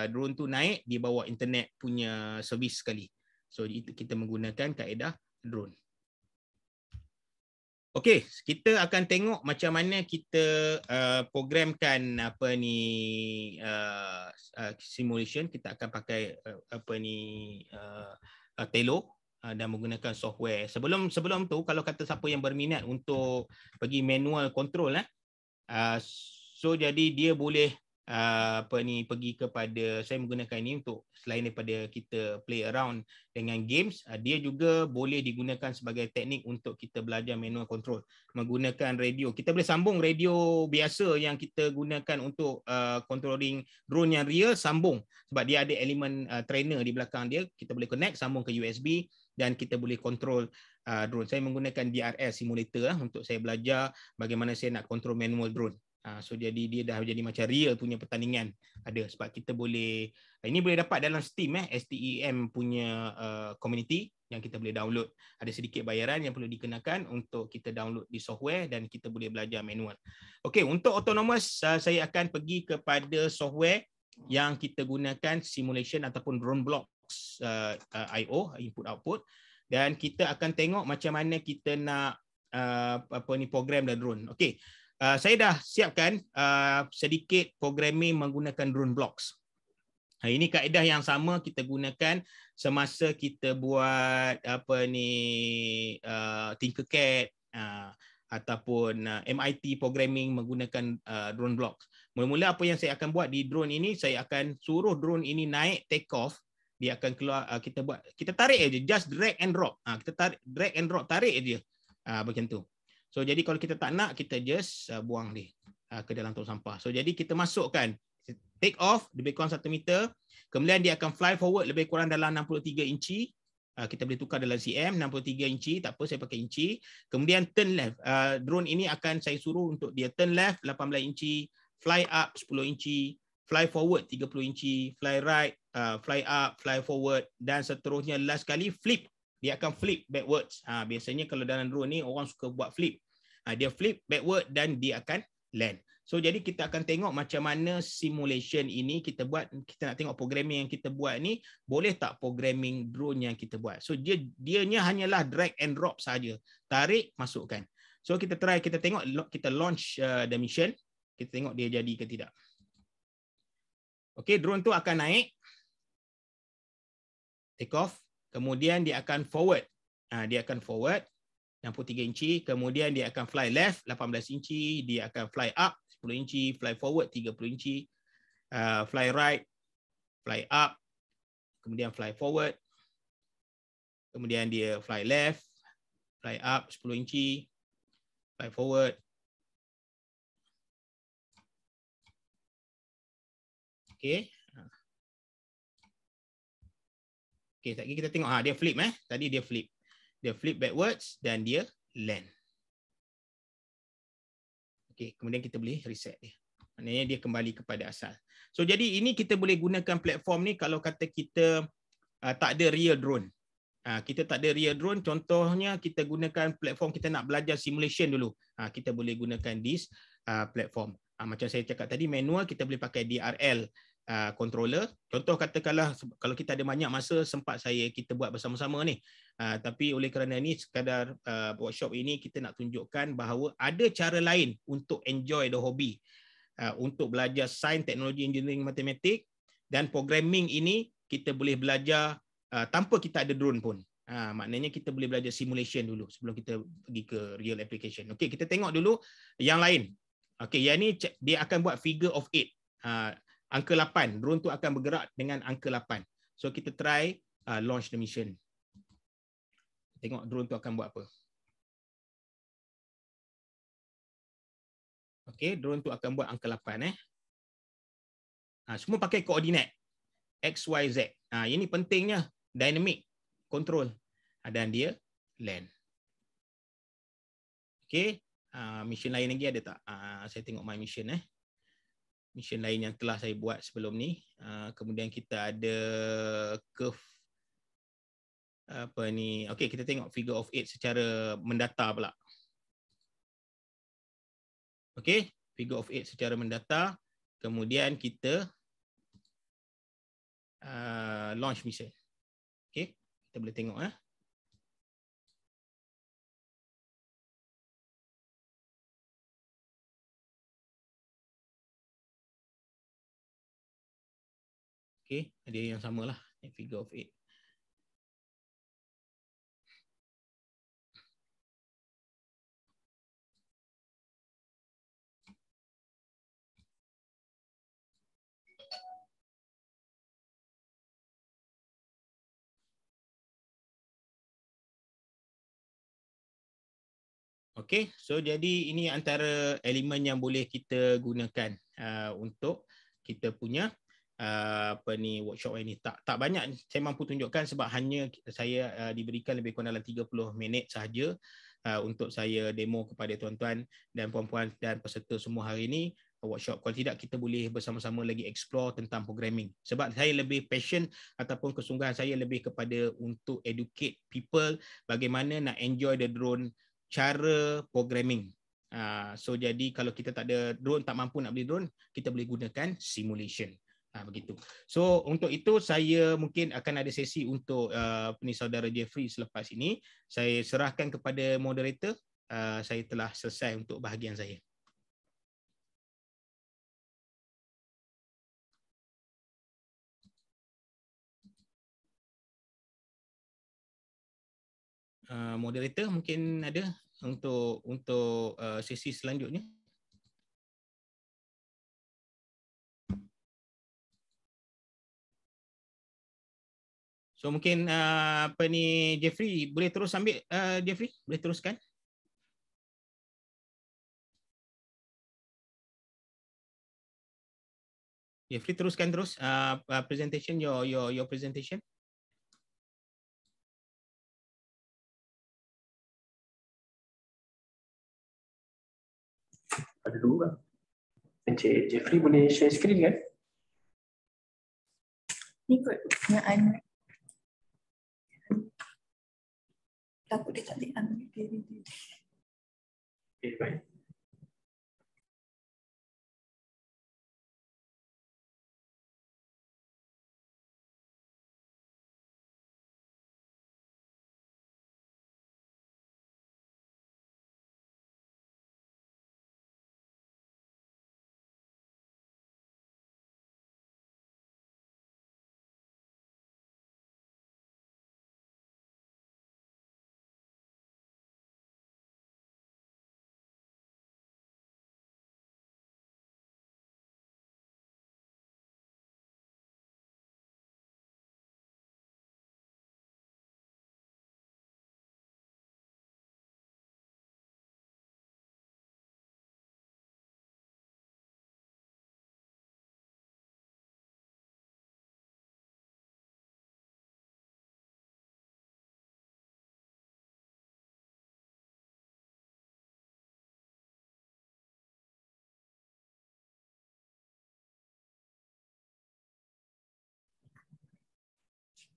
drone tu naik, dia bawa internet punya servis sekali. So itu kita menggunakan kaedah drone. Okey, kita akan tengok macam mana kita programkan simulation. Kita akan pakai Telo dan menggunakan software. Sebelum tu, kalau kata siapa yang berminat untuk pergi manual control so jadi dia boleh pergi kepada, saya menggunakan ini untuk selain daripada kita play around dengan games, dia juga boleh digunakan sebagai teknik untuk kita belajar manual control menggunakan radio. Kita boleh sambung radio biasa yang kita gunakan untuk controlling drone yang real, sambung sebab dia ada elemen trainer di belakang dia. Kita boleh connect, sambung ke USB dan kita boleh control drone. Saya menggunakan DRS simulator untuk saya belajar bagaimana saya nak control manual drone. So jadi dia dah jadi macam real punya pertandingan ada, sebab kita boleh, ini boleh dapat dalam Steam STEM punya community yang kita boleh download. Ada sedikit bayaran yang perlu dikenakan untuk kita download di software dan kita boleh belajar manual. Okey, untuk autonomous saya akan pergi kepada software yang kita gunakan simulation ataupun drone blocks IO, input output, dan kita akan tengok macam mana kita nak program dan drone. Okey. Saya dah siapkan sedikit programming menggunakan drone blocks. Ini kaedah yang sama kita gunakan semasa kita buat Tinkercad ataupun MIT programming menggunakan drone blocks. Mula-mula apa yang saya akan buat di drone ini, saya akan suruh drone ini naik take off. Dia akan keluar, kita tarik aja, just drag and drop. Kita tarik, drag and drop, tarik aja. Macam tu. So jadi kalau kita tak nak, kita just buang dia ke dalam tong sampah. So jadi kita masukkan take off lebih kurang 1 meter, kemudian dia akan fly forward lebih kurang dalam 63 inci. Kita boleh tukar dalam cm, 63 inci, tak apa saya pakai inci. Kemudian turn left. Drone ini akan saya suruh untuk dia turn left 18 inci, fly up 10 inci, fly forward 30 inci, fly right, fly up, fly forward, dan seterusnya. Last kali flip. Dia akan flip backwards. Biasanya kalau dalam drone ni orang suka buat flip. Dia flip backward dan dia akan land. So jadi kita akan tengok macam mana simulation ini kita buat. Kita nak tengok programming yang kita buat ni boleh tak programming drone yang kita buat. So dianya hanyalah drag and drop saja. Tarik, masukkan. So kita try, kita tengok, kita launch the mission. Kita tengok dia jadi ke tidak. Okey, drone tu akan naik. Take off. Kemudian dia akan forward. Dia akan forward 63 inci. Kemudian dia akan fly left 18 inci. Dia akan fly up 10 inci. Fly forward 30 inci. Fly right. Fly up. Kemudian fly forward. Kemudian dia fly left. Fly up 10 inci. Fly forward. Okey. Okey, lagi kita tengok dia flip Tadi dia flip. Dia flip backwards dan dia land. Okey, kemudian kita boleh reset dia. Maknanya dia kembali kepada asal. So jadi ini kita boleh gunakan platform ni kalau kata kita tak ada real drone. Kita tak ada real drone, contohnya kita gunakan platform, kita nak belajar simulation dulu. Kita boleh gunakan this platform. Macam saya cakap tadi, manual kita boleh pakai DRL controller. Contoh katakanlah kalau kita ada banyak masa, sempat kita buat bersama-sama ni. Tapi oleh kerana ni sekadar workshop ini, kita nak tunjukkan bahawa ada cara lain untuk enjoy the hobby. Untuk belajar sains, teknologi, engineering, matematik dan programming ini kita boleh belajar tanpa kita ada drone pun. Maknanya kita boleh belajar simulation dulu sebelum kita pergi ke real application. Okey, kita tengok dulu yang lain. Okey, yang ni dia akan buat figure of 8. Angka 8. Drone tu akan bergerak dengan angka 8. So kita try launch the mission. Tengok drone tu akan buat apa. Okey, drone tu akan buat angka 8 semua pakai koordinat X, Y, Z. Ini pentingnya dynamic control. Dan dia land. Okey, mission lain lagi ada tak? Saya tengok my mission mission lain yang telah saya buat sebelum ni. Kemudian kita ada curve apa ni. Okey, kita tengok figure of 8 secara mendata pula. Okey, figure of 8 secara mendata. Kemudian kita launch mission. Okey, kita boleh tengok Okey, ada yang samalah figure of 8. Okey, so jadi ini antara elemen yang boleh kita gunakan untuk kita punya apa ni workshop ini. Tak banyak saya mampu tunjukkan sebab hanya saya diberikan lebih kurang dalam 30 minit sahaja untuk saya demo kepada tuan-tuan dan puan-puan dan peserta semua hari ini workshop. Kalau tidak, kita boleh bersama-sama lagi explore tentang programming. Sebab saya lebih passion ataupun kesungguhan saya lebih kepada untuk educate people bagaimana nak enjoy the drone, cara programming. So jadi kalau kita tak ada drone, tak mampu nak beli drone, kita boleh gunakan simulation. Begitu. So untuk itu saya mungkin akan ada sesi untuk saudara Jeffrey selepas ini. Saya serahkan kepada moderator. Saya telah selesai untuk bahagian saya. Moderator mungkin ada untuk sesi selanjutnya. So mungkin apa ni Jeffrey boleh terus ambil Jeffrey boleh teruskan. Jeffrey teruskan terus presentation your presentation. Ada dua. Encik Jeffrey boleh share screen kan? Ni kot yang takut dia tak boleh ambil diri dia. Okay, baik.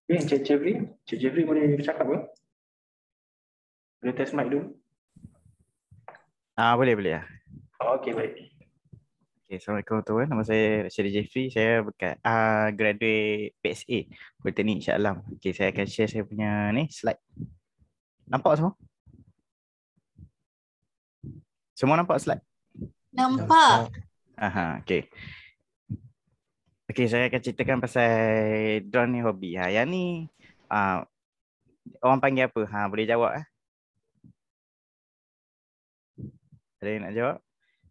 Okay, Encik Jeffrey boleh bercakap ke? Boleh test mic dulu? Boleh lah. Okay, baik. Okay, Assalamualaikum tuan. Nama saya Syed Jeffrey. Saya bekas graduate PSA Politeknik Shah Alam. Okay, saya akan share saya punya ni slide. Nampak semua? Semua nampak slide? Nampak. Okay. Okay, saya akan ceritakan pasal drone ni hobi. Yang ni orang panggil apa? Boleh jawab Ada yang nak jawab?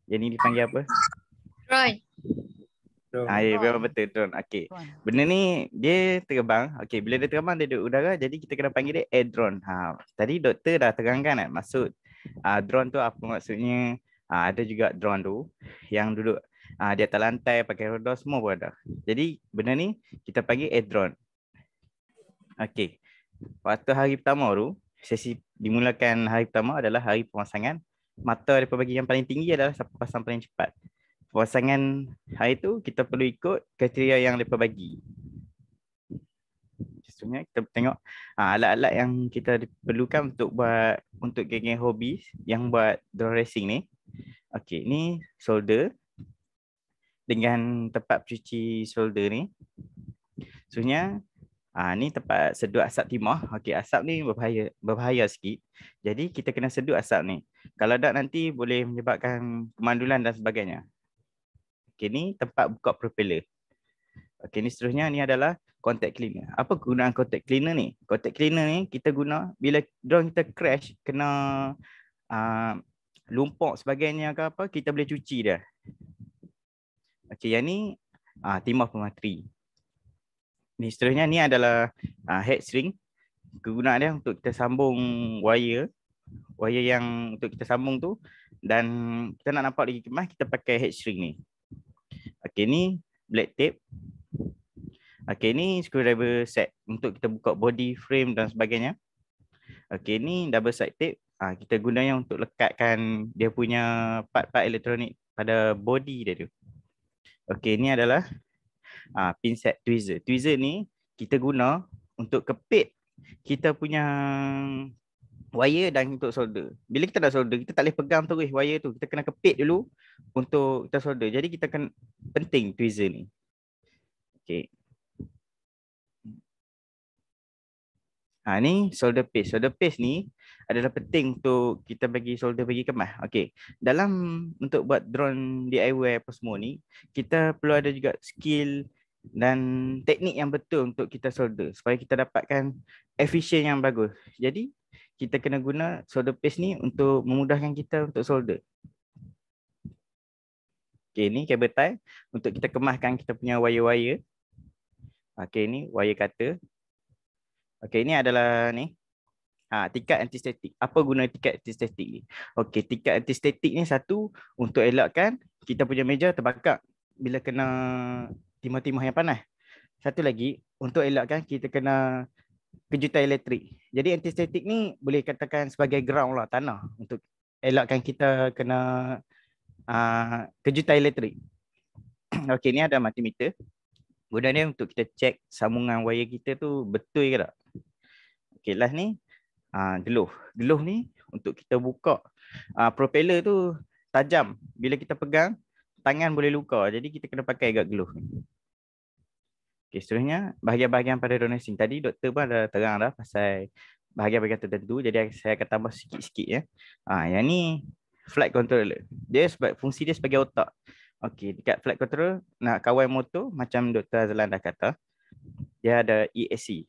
Yang ni dipanggil apa? Drone. Ya, memang betul drone. Okey. Benda ni dia terbang. Okey, bila dia terbang dia duduk udara, jadi kita kena panggil dia air drone. Tadi doktor dah terangkan maksud drone tu apa maksudnya. Ada juga drone tu yang duduk di atas lantai pakai roda semua pun ada. Jadi benda ni kita panggil air drone. Okey. Waktu hari pertama tu, sesi dimulakan hari pertama adalah hari pemasangan. Mata daripada bagi yang paling tinggi adalah siapa pasang paling cepat. pasangan hari tu kita perlu ikut kriteria yang mereka bagi. Sebenarnya kita tengok alat-alat yang kita perlukan untuk geng-geng hobi yang buat drone racing ni. Okey, ni solder dengan tempat cuci solder ni. Sebenarnya ni tempat sedut asap timah. Okey, asap ni berbahaya sikit. Jadi kita kena sedut asap ni. Kalau tak nanti boleh menyebabkan kemandulan dan sebagainya. Okey, ni tempat buka propeller. Okey, ni seterusnya ni adalah contact cleaner. Apa kegunaan contact cleaner ni? Contact cleaner ni kita guna bila drone kita crash, kena lumpur sebagainya ke apa, kita boleh cuci dia. Okey, yang ni timah pemateri. Ni seterusnya ni adalah head shrink. Kegunaan dia untuk kita sambung wire yang untuk kita sambung tu, dan kita nak nampak lagi kemas, kita pakai head shrink ni. Okey, ni black tape. Okey, ni screwdriver set untuk kita buka body frame dan sebagainya. Okey, ni double side tape. Kita gunanya untuk lekatkan dia punya part-part elektronik pada body dia tu. Okey, ni adalah pin set tweezer. Tweezer ni kita guna untuk kepit kita punya wire dan untuk solder. Bila kita dah solder, kita tak boleh pegang terus wire tu. Kita kena kepit dulu untuk kita solder. Jadi kita kena penting tweezer ni. Okey. Ni solder paste. Solder paste ni adalah penting untuk kita bagi solder bagi kemas. Okey. Dalam untuk buat drone DIY apa semua ni, kita perlu ada juga skill dan teknik yang betul untuk kita solder supaya kita dapatkan efisien yang bagus. Jadi kita kena guna solder paste ni untuk memudahkan kita untuk solder. Okey, ni cable tie untuk kita kemaskan kita punya wire-wire. Okey, ni wire cutter. Okey, ini adalah ni. Tingkat antistatik. Apa guna tingkat antistatik ni? Okey, tingkat antistatik ni satu untuk elakkan kita punya meja terbakar bila kena timah-timah yang panas. Satu lagi untuk elakkan kita kena kejutan elektrik. Jadi antistatik ni boleh katakan sebagai ground lah, tanah, untuk elakkan kita kena kejutan elektrik. Okey, ni ada multimeter. Gunanya untuk kita cek sambungan wire kita tu betul ke tak. Okey, last ni glove. Glove ni untuk kita buka propeller tu tajam. Bila kita pegang, tangan boleh luka. Jadi kita kena pakai agak glove ni. Okey, seterusnya bahagian-bahagian pada drone racing. Tadi doktor pun ada terang dah pasal bahagian-bahagian tertentu. Jadi saya akan tambah sikit-sikit ya. Yang ni flight controller. Dia fungsi dia sebagai otak. Okey, dekat flight control nak kawal motor macam Dr. Azlan dah kata, dia ada ESC.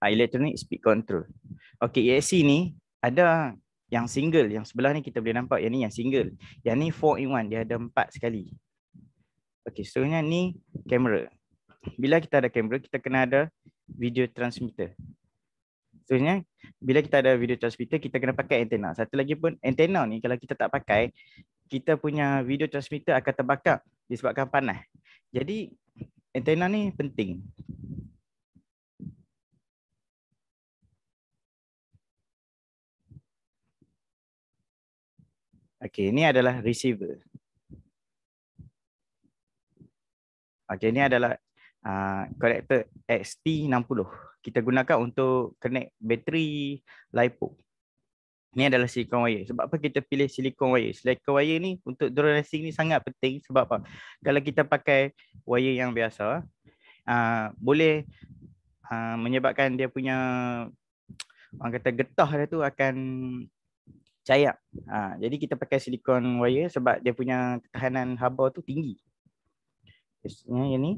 Electronic Speed Control. Okey, ESC ni ada yang single, yang sebelah ni kita boleh nampak, yang ni yang single. Yang ni 4-in-1, dia ada 4 sekali. Okey, seterusnya ni kamera. Bila kita ada kamera, kita kena ada video transmitter. Seterusnya, bila kita ada video transmitter, kita kena pakai antena. Satu lagi pun, antena ni kalau kita tak pakai, kita punya video transmitter akan terbakar disebabkan panas. Jadi antena ni penting. Okey, ini adalah receiver. Okey, ini adalah connector XT60. Kita gunakan untuk connect bateri LiPo. Ni adalah silicon wire. Sebab apa kita pilih silicon wire? Silicon wire ni untuk drone racing ni sangat penting. Sebab apa? Kalau kita pakai wire yang biasa, boleh menyebabkan dia punya, orang kata, getah dia tu akan cayak. Jadi kita pakai silicon wire sebab dia punya ketahanan haba tu tinggi. Yang ni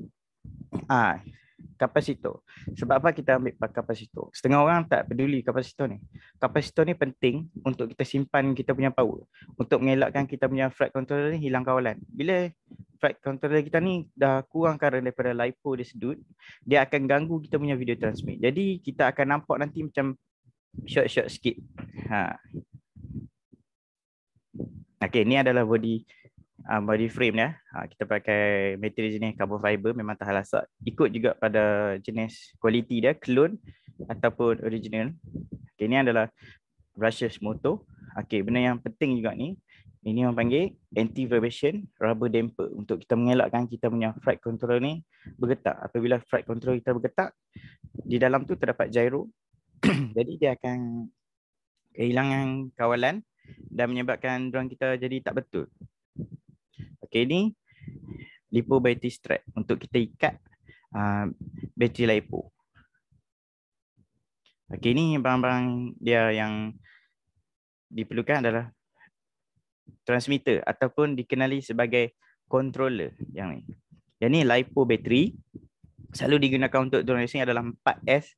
kapasitor. Sebab apa kita ambil kapasitor? Setengah orang tak peduli kapasitor ni. Kapasitor ni penting untuk kita simpan kita punya power, untuk mengelakkan kita punya flight controller ni hilang kawalan. Bila flight controller kita ni dah kurang current daripada LiPo dia sedut, dia akan ganggu kita punya video transmit. Jadi kita akan nampak nanti macam short sikit. Okey, ni adalah body frame ya. Kita pakai material jenis carbon fiber, memang tahan lasak. Ikut juga pada jenis kualiti dia, clone ataupun original. Okey, ni adalah brushless motor. Okey, benda yang penting juga ni Ini orang panggil anti-vibration rubber damper untuk kita mengelakkan kita punya flight control ni bergetar. Apabila flight control kita bergetar, di dalam tu terdapat gyro. Jadi dia akan kehilangan kawalan dan menyebabkan drone kita jadi tak betul. Okey, ni lipo battery strap untuk kita ikat bateri lipo. Okey, ni barang-barang dia yang diperlukan adalah transmitter ataupun dikenali sebagai controller yang ni. Yang ni lipo battery selalu digunakan untuk drone racing adalah 4S.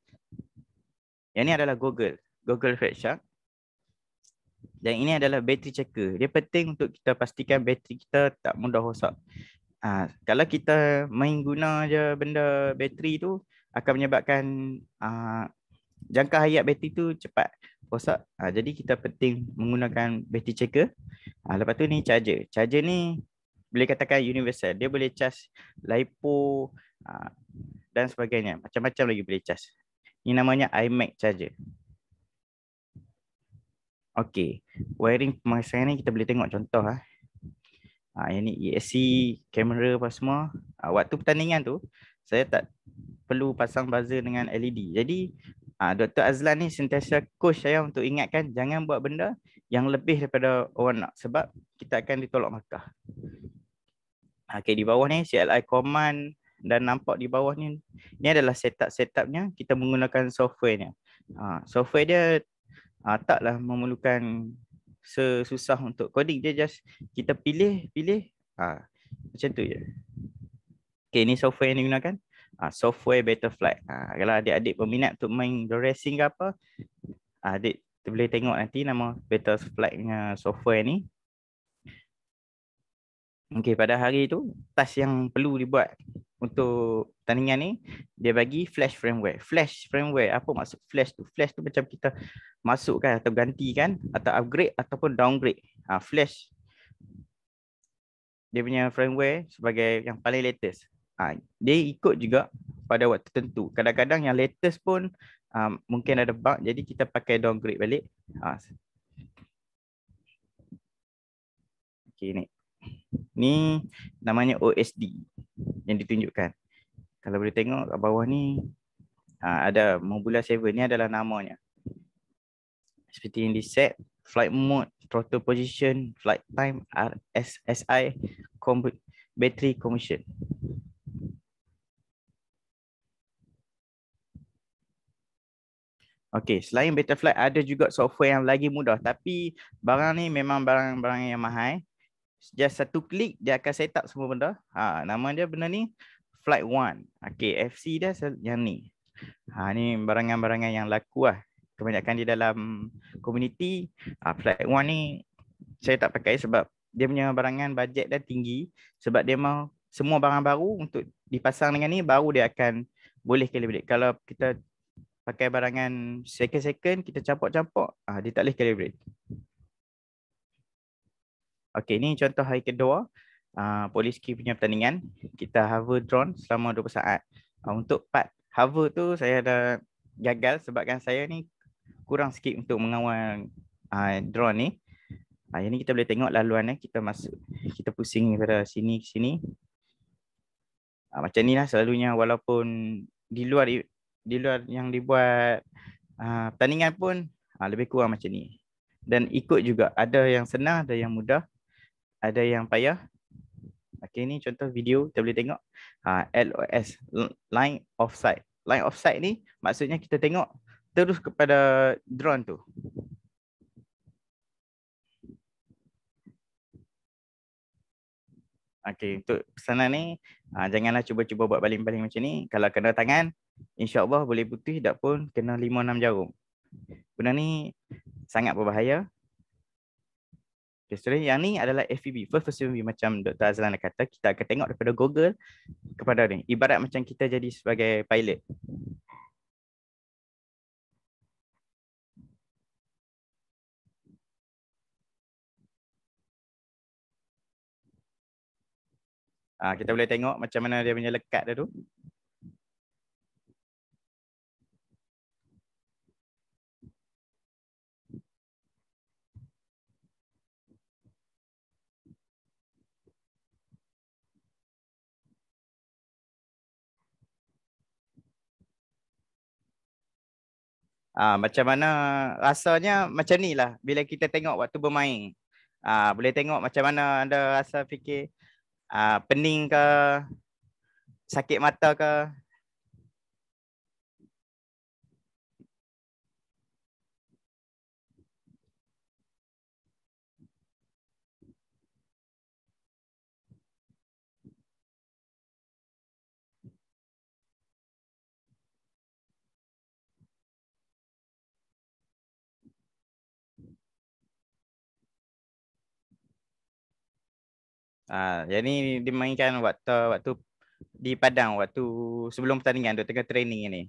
Yang ni adalah Google Fat Shark. Dan ini adalah battery checker. Dia penting untuk kita pastikan bateri kita tak mudah rosak. Kalau kita main guna je benda bateri tu akan menyebabkan jangka hayat bateri tu cepat rosak. Jadi kita penting menggunakan battery checker. Lepas tu ni charger. Charger ni boleh katakan universal. Dia boleh charge LiPo dan sebagainya. Macam-macam lagi boleh charge. Ini namanya iMac charger. Okey, wiring pemasangan ni kita boleh tengok contoh yang ni ESC, kamera apa semua. Waktu pertandingan tu saya tak perlu pasang buzzer dengan LED. Jadi Dr. Azlan ni sentiasa coach saya untuk ingatkan jangan buat benda yang lebih daripada orang nak sebab kita akan ditolak markah. Okey, di bawah ni CLI command dan nampak di bawah ni adalah setupnya. Kita menggunakan softwarenya. Software dia taklah memerlukan sesusah untuk coding. Dia just kita pilih macam tu je. Okay, ni software yang digunakan software Betaflight. Kalau adik-adik berminat untuk main drone racing ke apa, adik boleh tengok nanti nama Betaflight punya software ni. Okay, pada hari tu task yang perlu dibuat untuk pertandingan ni, dia bagi flash firmware. Flash firmware, apa maksud flash tu? Flash tu macam kita masukkan atau gantikan atau upgrade ataupun downgrade. Flash dia punya firmware sebagai yang paling latest. Dia ikut juga pada waktu tertentu. Kadang-kadang yang latest pun mungkin ada bug, jadi kita pakai downgrade balik. Okay, ni namanya OSD yang ditunjukkan. Kalau boleh tengok kat bawah ni ada Mobula 7 ni adalah namanya. Seperti yang di set, flight mode, throttle position, flight time, RSSI, battery commission. Okey, selain Betaflight ada juga software yang lagi mudah, tapi barang ni memang barang-barang yang mahal. Just satu klik dia akan set up semua benda. Nama dia benda ni Flight One. Okey, FC dia yang ni. Ni barangan-barangan yang laku lah. Kebanyakan di dalam community. Flight One ni saya tak pakai sebab dia punya barangan bajet dah tinggi. Sebab dia mau semua barang baru untuk dipasang dengan ni baru dia akan boleh calibrate. Kalau kita pakai barangan second kita campur-campur, dia tak boleh calibrate. Okey, ni contoh hari kedua Poliski punya pertandingan. Kita hover drone selama 20 saat. Untuk part hover tu saya dah gagal sebabkan saya ni kurang sikit untuk mengawal drone ni. Yang ni kita boleh tengok laluannya. Kita masuk, kita pusing daripada sini ke sini. Macam ni lah selalunya, walaupun di luar yang dibuat pertandingan pun lebih kurang macam ni. Dan ikut juga, ada yang senang, ada yang mudah, ada yang payah. Okey, ni contoh video kita boleh tengok LOS, line of sight. Line of sight ni maksudnya kita tengok terus kepada drone tu. Okey, untuk pesanan ni janganlah cuba-cuba buat baling-baling macam ni. Kalau kena tangan, insya-Allah boleh putih, tak pun kena 5-6 jarum. Benda ni sangat berbahaya. Okay, yang ni adalah FPV, first person view, macam Dr. Azlan kata, kita akan tengok daripada Google kepada ni. Ibarat macam kita jadi sebagai pilot. Kita boleh tengok macam mana dia punya lekat dia tu. Macam mana rasanya macam ni lah bila kita tengok waktu bermain. Boleh tengok macam mana anda rasa fikir pening ke, sakit mata ke. Yang ni dimainkan waktu di padang waktu sebelum pertandingan, duk tengah training ni.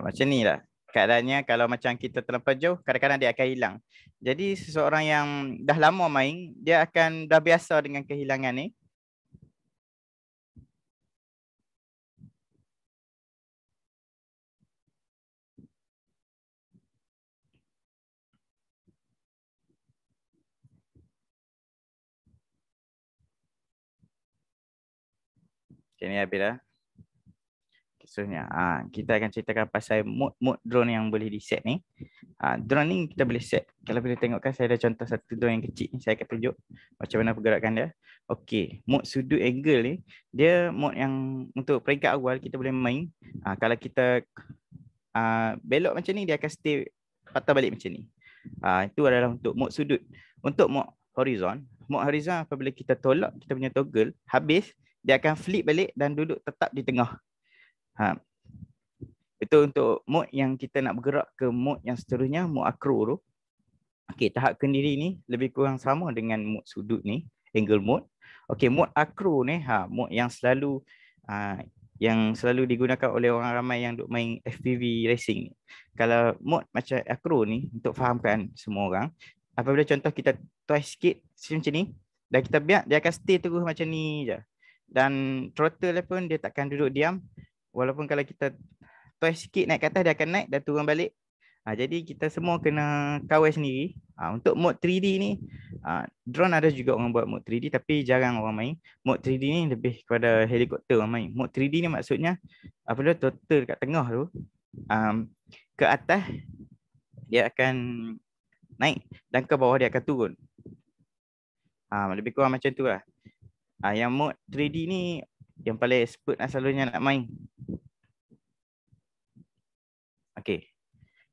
Macam ni lah. Keadaannya kalau macam kita terlampau jauh, kadang-kadang dia akan hilang. Jadi seseorang yang dah lama main, dia akan dah biasa dengan kehilangan ni. Okay, ni habis dah. Kisahnya, kita akan ceritakan pasal mode drone yang boleh di set ni. Drone ni kita boleh set. Kalau boleh tengokkan, saya ada contoh satu drone yang kecil ni. Saya akan tunjuk macam mana pergerakan dia. Okey, mode sudut angle ni, dia mode yang untuk peringkat awal kita boleh main. Kalau kita belok macam ni, dia akan stay patah balik macam ni. Itu adalah untuk mode sudut. Untuk mode horizon apabila kita tolak kita punya toggle, habis dia akan flip balik dan duduk tetap di tengah. Itu untuk mode yang kita nak bergerak ke mode yang seterusnya, mode akro tu. Okey, tahap kendiri ni lebih kurang sama dengan mode sudut ni, angle mode. Okey, mode akro ni mode yang selalu digunakan oleh orang ramai yang duk main FPV racing ni. Kalau mode macam akro ni, untuk fahamkan semua orang, apabila contoh kita twist sikit macam ni, dan kita biar dia akan stay terus macam ni je. Dan throttle pun dia takkan duduk diam. Walaupun kalau kita twist sikit naik ke atas, dia akan naik dan turun balik. Jadi kita semua kena kawal sendiri. Untuk mode 3D ni, drone ada juga orang buat mode 3D tapi jarang orang main. Mode 3D ni lebih kepada helikopter orang main. Mode 3D ni maksudnya apabila throttle kat tengah tu, ke atas dia akan naik dan ke bawah dia akan turun. Lebih kurang macam tu lah. Yang mode 3D ni yang paling expert selalunya nak main. Okey.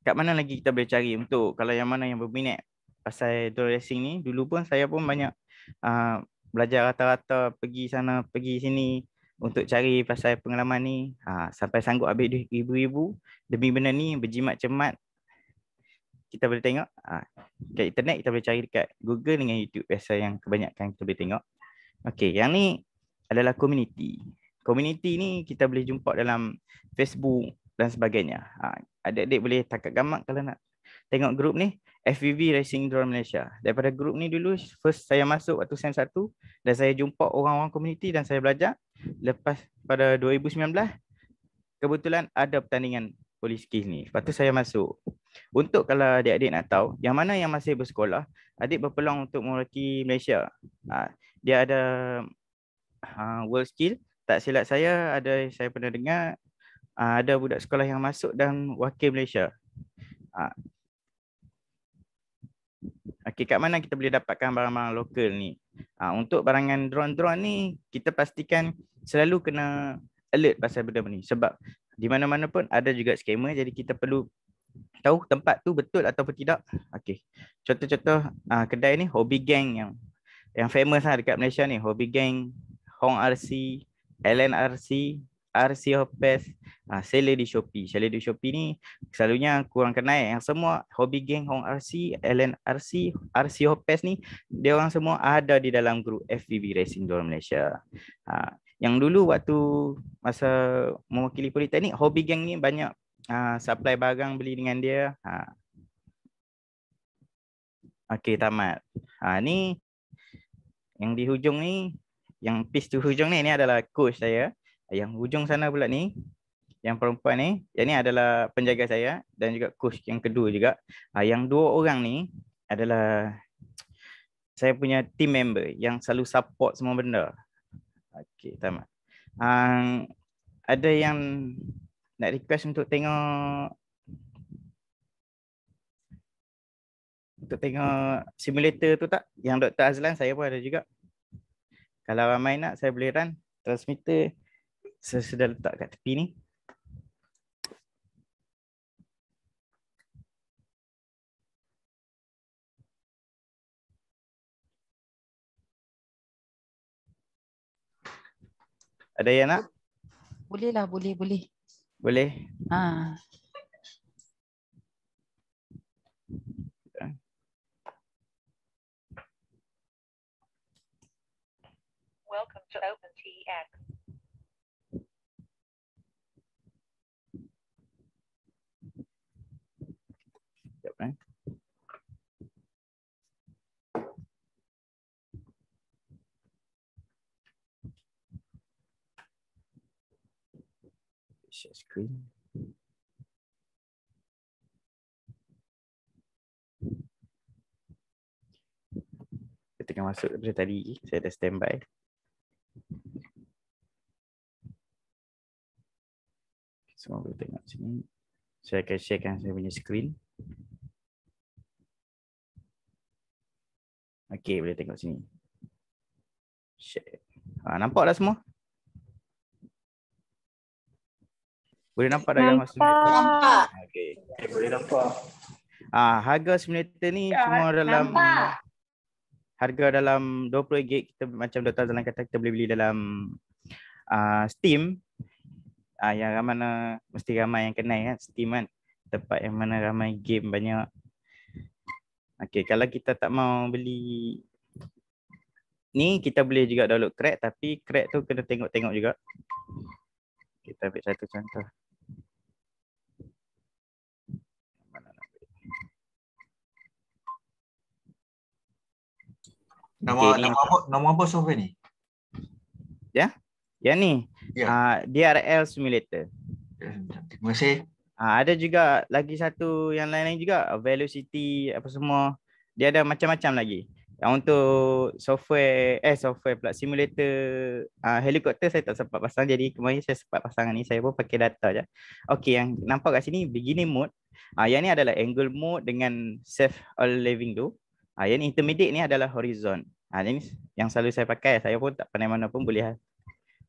Kat mana lagi kita boleh cari untuk kalau yang mana yang berminat pasal drone racing ni? Dulu pun saya pun banyak belajar rata-rata pergi sana pergi sini untuk cari pasal pengalaman ni. Sampai sanggup habis duit ribu-ribu demi benda ni, berjimat cermat. Kita boleh tengok kat internet, kita boleh cari dekat Google dengan YouTube biasa yang kebanyakan kita boleh tengok. Okey, yang ni adalah community. Community ni kita boleh jumpa dalam Facebook dan sebagainya. Adik-adik boleh tangkap gambar kalau nak tengok grup ni, FPV Racing Drone Malaysia. Daripada grup ni dulu, first saya masuk waktu SEM 1 dan saya jumpa orang-orang community dan saya belajar. Lepas pada 2019, kebetulan ada pertandingan Police Skill ni. Lepas tu saya masuk. Untuk kalau adik-adik nak tahu, yang mana yang masih bersekolah, adik berpeluang untuk mewakili Malaysia. Dia ada World Skill. Tak silap saya pernah dengar ada budak sekolah yang masuk dan wakil Malaysia. Okey, kat mana kita boleh dapatkan barang-barang lokal ni? Untuk barangan drone-drone ni, kita pastikan selalu kena alert pasal benda ni. Sebab di mana-mana pun ada juga scammer, jadi kita perlu tahu tempat tu betul ataupun tidak. Okey. Contoh-contoh kedai ni, Hobby Gang yang famous dekat Malaysia ni. Hobby Gang, Hong RC, LNRC, RC Hopes, seller di Shopee. Seller di Shopee ni selalunya kurang kenal. Yang semua Hobby Gang, Hong RC, LNRC, RC Hopes ni, dia orang semua ada di dalam grup FPV Racing Drone Malaysia. Yang dulu waktu masa mewakili Politeknik, Hobby Gang ni banyak supply barang beli dengan dia. Okey, tamat. Ni yang di hujung ni yang piece tu hujung ni adalah coach saya. Yang hujung sana pula ni, yang perempuan ni, yang ni adalah penjaga saya dan juga coach yang kedua juga. Yang dua orang ni adalah saya punya team member yang selalu support semua benda. Okey, tamat. Ada yang nak request untuk tengok simulator tu tak? Yang Dr. Azlan saya pun ada juga. Kalau ramai nak, saya boleh run transmitter. Saya sudah letak kat tepi ni. Ada yang nak? Boleh lah, boleh. Boleh. Welcome to OpenTX. Sekejap, share screen. Saya tengah masuk daripada tadi. Saya dah standby. Semua boleh tengok sini. Saya akan sharekan saya punya screen. Okey, boleh tengok sini. Share. Nampak dah semua? Boleh nampak dah gambar simulator? Nampak. Okey. Boleh nampak. Harga simulator ni semua dalam harga dalam 20 gig. Kita macam Dr. Azlan kata, kita boleh beli dalam Steam. Yang mana mesti ramai yang kenal kan, Steam kan. Tempat yang mana ramai game banyak. Okey, kalau kita tak mau beli ni, kita boleh juga download crack, tapi crack tu kena tengok-tengok juga. Kita ambil satu contoh. Nama apa software ni? Ya. Yang ni. Ya. DRL Simulator. Terima kasih. Ada juga lagi satu yang lain juga, Velocity apa semua. Dia ada macam-macam lagi. Yang untuk software pula simulator helikopter saya tak sempat pasang, jadi kemarin saya sempat pasang ni, saya pun pakai data je. Okey, yang nampak kat sini beginning mode. Yang ni adalah angle mode dengan save all living tu. Yang ni intermediate ni adalah horizon. Ini yang selalu saya pakai. Saya pun tak pandai mana pun boleh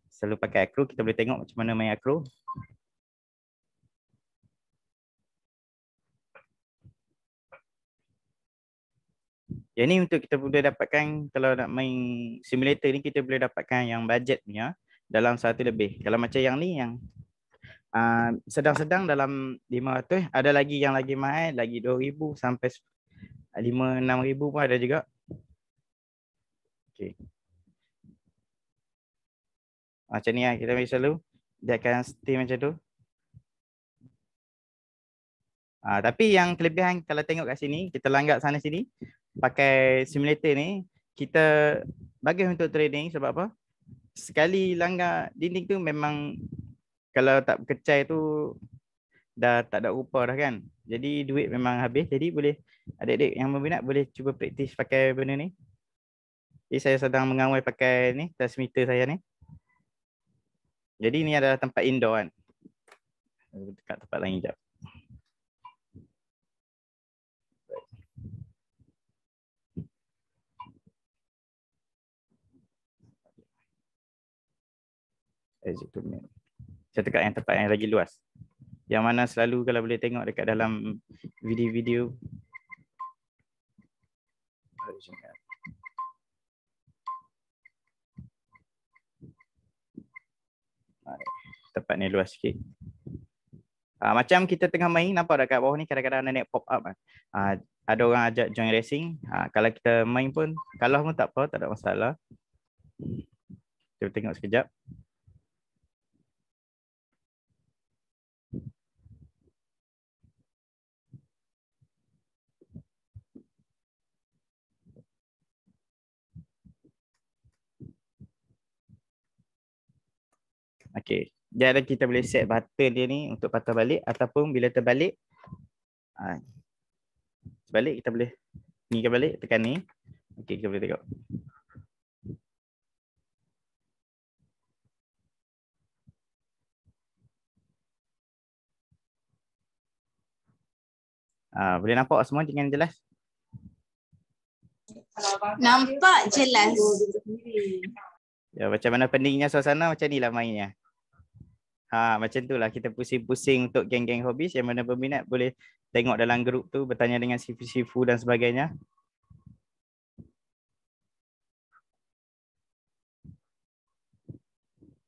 selalu pakai acro. Kita boleh tengok macam mana main acro. Yang ni untuk kita boleh dapatkan, kalau nak main simulator ni kita boleh dapatkan yang budget punya dalam 100 lebih. Kalau macam yang ni yang sedang-sedang dalam 500, ada lagi yang lagi mahal, lagi 2,000 sampai 5-6,000 pun ada juga. Okey. Macam ni lah kita ambil selalu. Dia akan stay macam tu. Tapi yang kelebihan kalau tengok kat sini, kita langgar sana sini, pakai simulator ni, kita bagus untuk trading. Sebab apa? Sekali langgar dinding tu memang kalau tak berkecai tu dah tak ada rupa dah kan. Jadi duit memang habis. Jadi boleh, adik-adik yang berminat boleh cuba praktis pakai benda ni. Jadi saya sedang mengawal pakai ni, transmitter saya ni. Jadi ni adalah tempat indoor kan. Dekat tempat lain sekejap. Saya tekat yang tempat yang lagi luas. Yang mana selalu kalau boleh tengok dekat dalam video-video. Tempat ni luas sikit. Macam kita tengah main, nampak dekat bawah ni kadang-kadang ada net pop up. Ada orang ajak join racing. Kalau kita main pun, kalah pun tak apa, tak ada masalah. Kita tengok sekejap. Okey. Jadi kita boleh set button dia ni untuk patah balik ataupun bila terbalik balik kita boleh ni ke balik tekan ni. Okey, kita boleh tengok. Boleh nampak semua dengan jelas? Nampak jelas. Ya, macam mana peningnya suasana macam ni lah mainnya. Macam tu lah kita pusing-pusing untuk geng-geng hobis yang mana berminat boleh tengok dalam grup tu, bertanya dengan sifu-sifu dan sebagainya.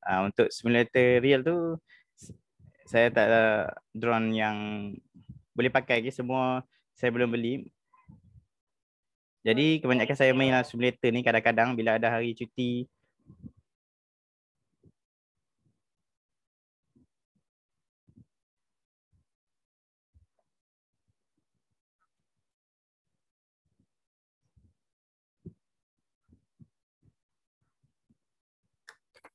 Untuk simulator real tu saya tak ada drone yang boleh pakai, semua saya belum beli. Jadi kebanyakan saya main simulator ni kadang-kadang bila ada hari cuti.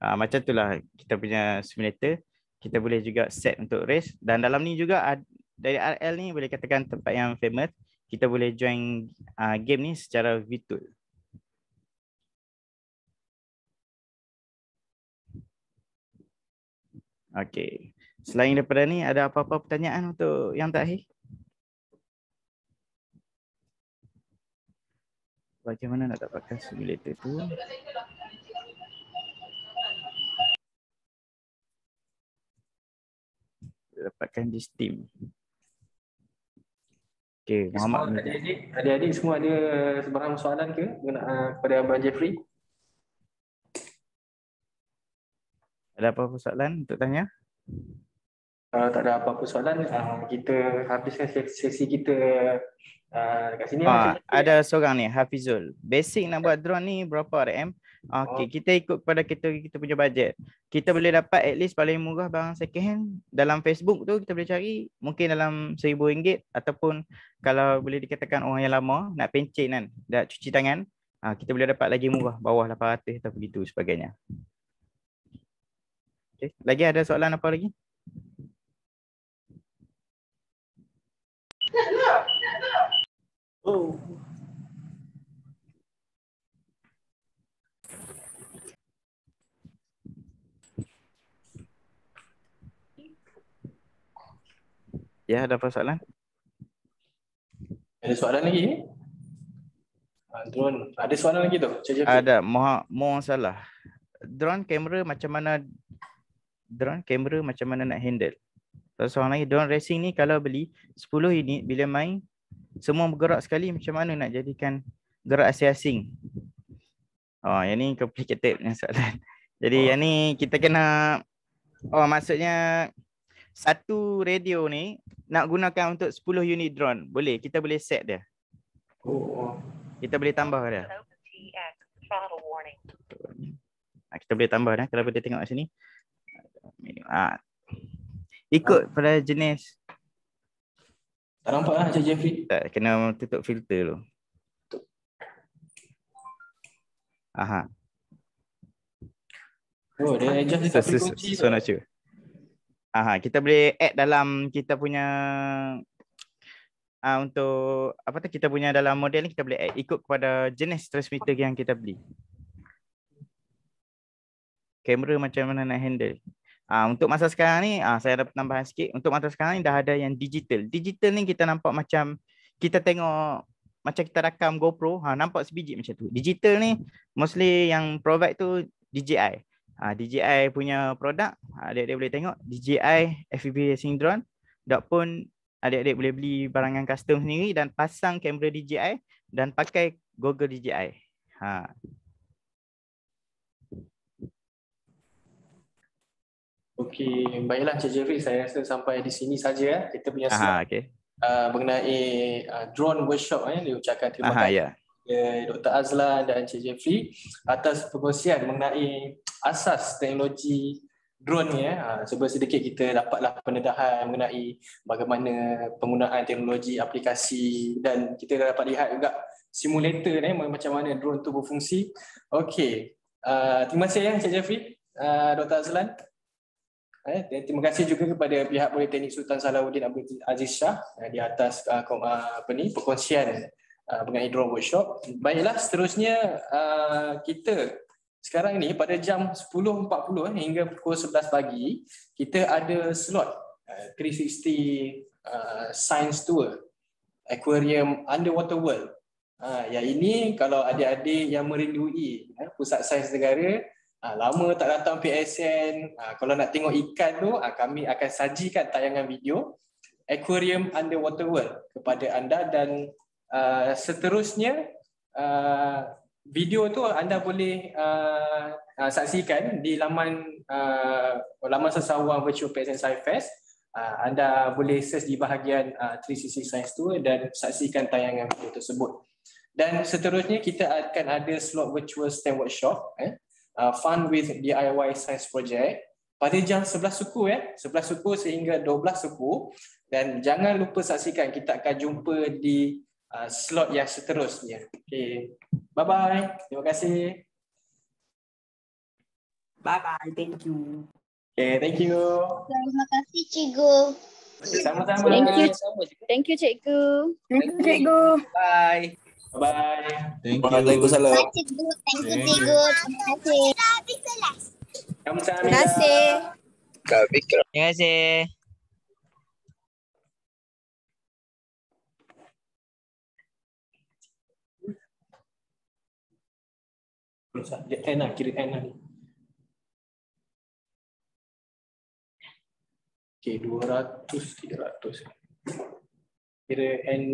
Macam itulah kita punya simulator. Kita boleh juga set untuk race dan dalam ni juga dari RL ni boleh katakan tempat yang famous. Kita boleh join game ni secara virtual. Okey. Selain daripada ni ada apa-apa pertanyaan untuk yang terakhir? Bagaimana nak dapatkan simulator tu? Dapatkan di Steam. Okey, Muhammad. Adik-adik semua ada sebarang soalan ke kepada Abang Jeffrey? Ada apa-apa soalan untuk tanya? Kalau tak ada apa-apa soalan, kita habiskan sesi kita dekat sini. Ada seorang ni, Hafizul. Basic nak buat drone ni berapa RM? Okey, kita ikut kepada kita punya bajet. Kita boleh dapat at least paling murah barang second hand dalam Facebook tu kita boleh cari mungkin dalam RM1,000 ataupun kalau boleh dikatakan orang yang lama nak pencet kan, dah cuci tangan, kita boleh dapat lagi murah bawah 800 atau begitu sebagainya. Okey, lagi ada soalan apa lagi? Oh. Ya, ada apa soalan? Ada soalan lagi? Drone. Ada soalan lagi tu? Ada. Mohon salah. Drone kamera macam mana nak handle? Soalan lagi, drone racing ni kalau beli 10 unit bila main semua bergerak sekali, macam mana nak jadikan gerak asing-asing? Yang ni complicated punya soalan. Jadi yang ni kita kena maksudnya satu radio ni nak gunakan untuk 10 unit drone. Boleh, kita boleh set dia. Kita boleh tambah dia. Kita boleh tambah dia. Kalau boleh tengok kat sini. Ikut pada jenis. Tak nampak lah Cik Jeffrey. Tak, kena tutup filter tu. Dia adjust dekat frekuensi. So not sure. Kita boleh add dalam kita punya untuk apa tu, kita punya dalam model ni kita boleh add ikut kepada jenis transmitter yang kita beli. Kamera macam mana nak handle. Untuk masa sekarang ni saya ada penambahan sikit. Untuk masa sekarang ni dah ada yang digital. Digital ni kita nampak macam kita tengok macam kita rakam GoPro, nampak sebiji macam tu. Digital ni mostly yang provide tu DJI. DJI punya produk, adik-adik boleh tengok DJI FPV Racing Drone. Dok pun adik-adik boleh beli barangan custom sendiri dan pasang kamera DJI dan pakai goggle DJI. Okey, baiklah Cik Jeffrey, saya rasa sampai di sini saja kita punya slide mengenai drone workshop diucapkan terima kasih Dr. Azlan dan Cik Jeffrey atas perkongsian mengenai asas teknologi drone ni. Sebelum sedikit kita dapatlah pendedahan mengenai bagaimana penggunaan teknologi aplikasi dan kita dah dapat lihat juga simulator ni macam mana drone tu berfungsi. Okey, terima kasih Cik Jeffrey, Dr. Azlan. Dan terima kasih juga kepada pihak Politeknik Sultan Salahuddin Abdul Aziz Shah di atas perkongsian mengenai drone workshop. Baiklah, seterusnya kita sekarang ni pada jam 10.40 hingga pukul 11 pagi kita ada slot 360 science tour aquarium underwater world. Yang ini kalau adik-adik yang merindui Pusat Sains Negara, lama tak datang PSN, kalau nak tengok ikan tu, kami akan sajikan tayangan video aquarium underwater world kepada anda. Dan seterusnya video tu anda boleh saksikan di laman sesawang Virtual PSN SciFest. Anda boleh search di bahagian 360 Science Tour dan saksikan tayangan video tersebut. Dan seterusnya kita akan ada slot virtual STEM workshop, Fun with DIY Science Project pada jam 11 suku 11 suku sehingga 12 suku. Dan jangan lupa saksikan, kita akan jumpa di slot yang seterusnya. Okay. Bye-bye. Terima kasih. Bye-bye. Thank you. Okay, thank you. Terima kasih Cikgu. Sama-sama. Thank you. Thank you Cikgu. Thank you, Cikgu. Bye. Bye-bye. Thank you. Waalaikumsalam. Bye Cikgu. Thank you Cikgu. Terima kasih. Sama-sama. Terima kasih. Terima kasih. Dia N lah, kira N lah ni. Okay, 200, 300. Kira N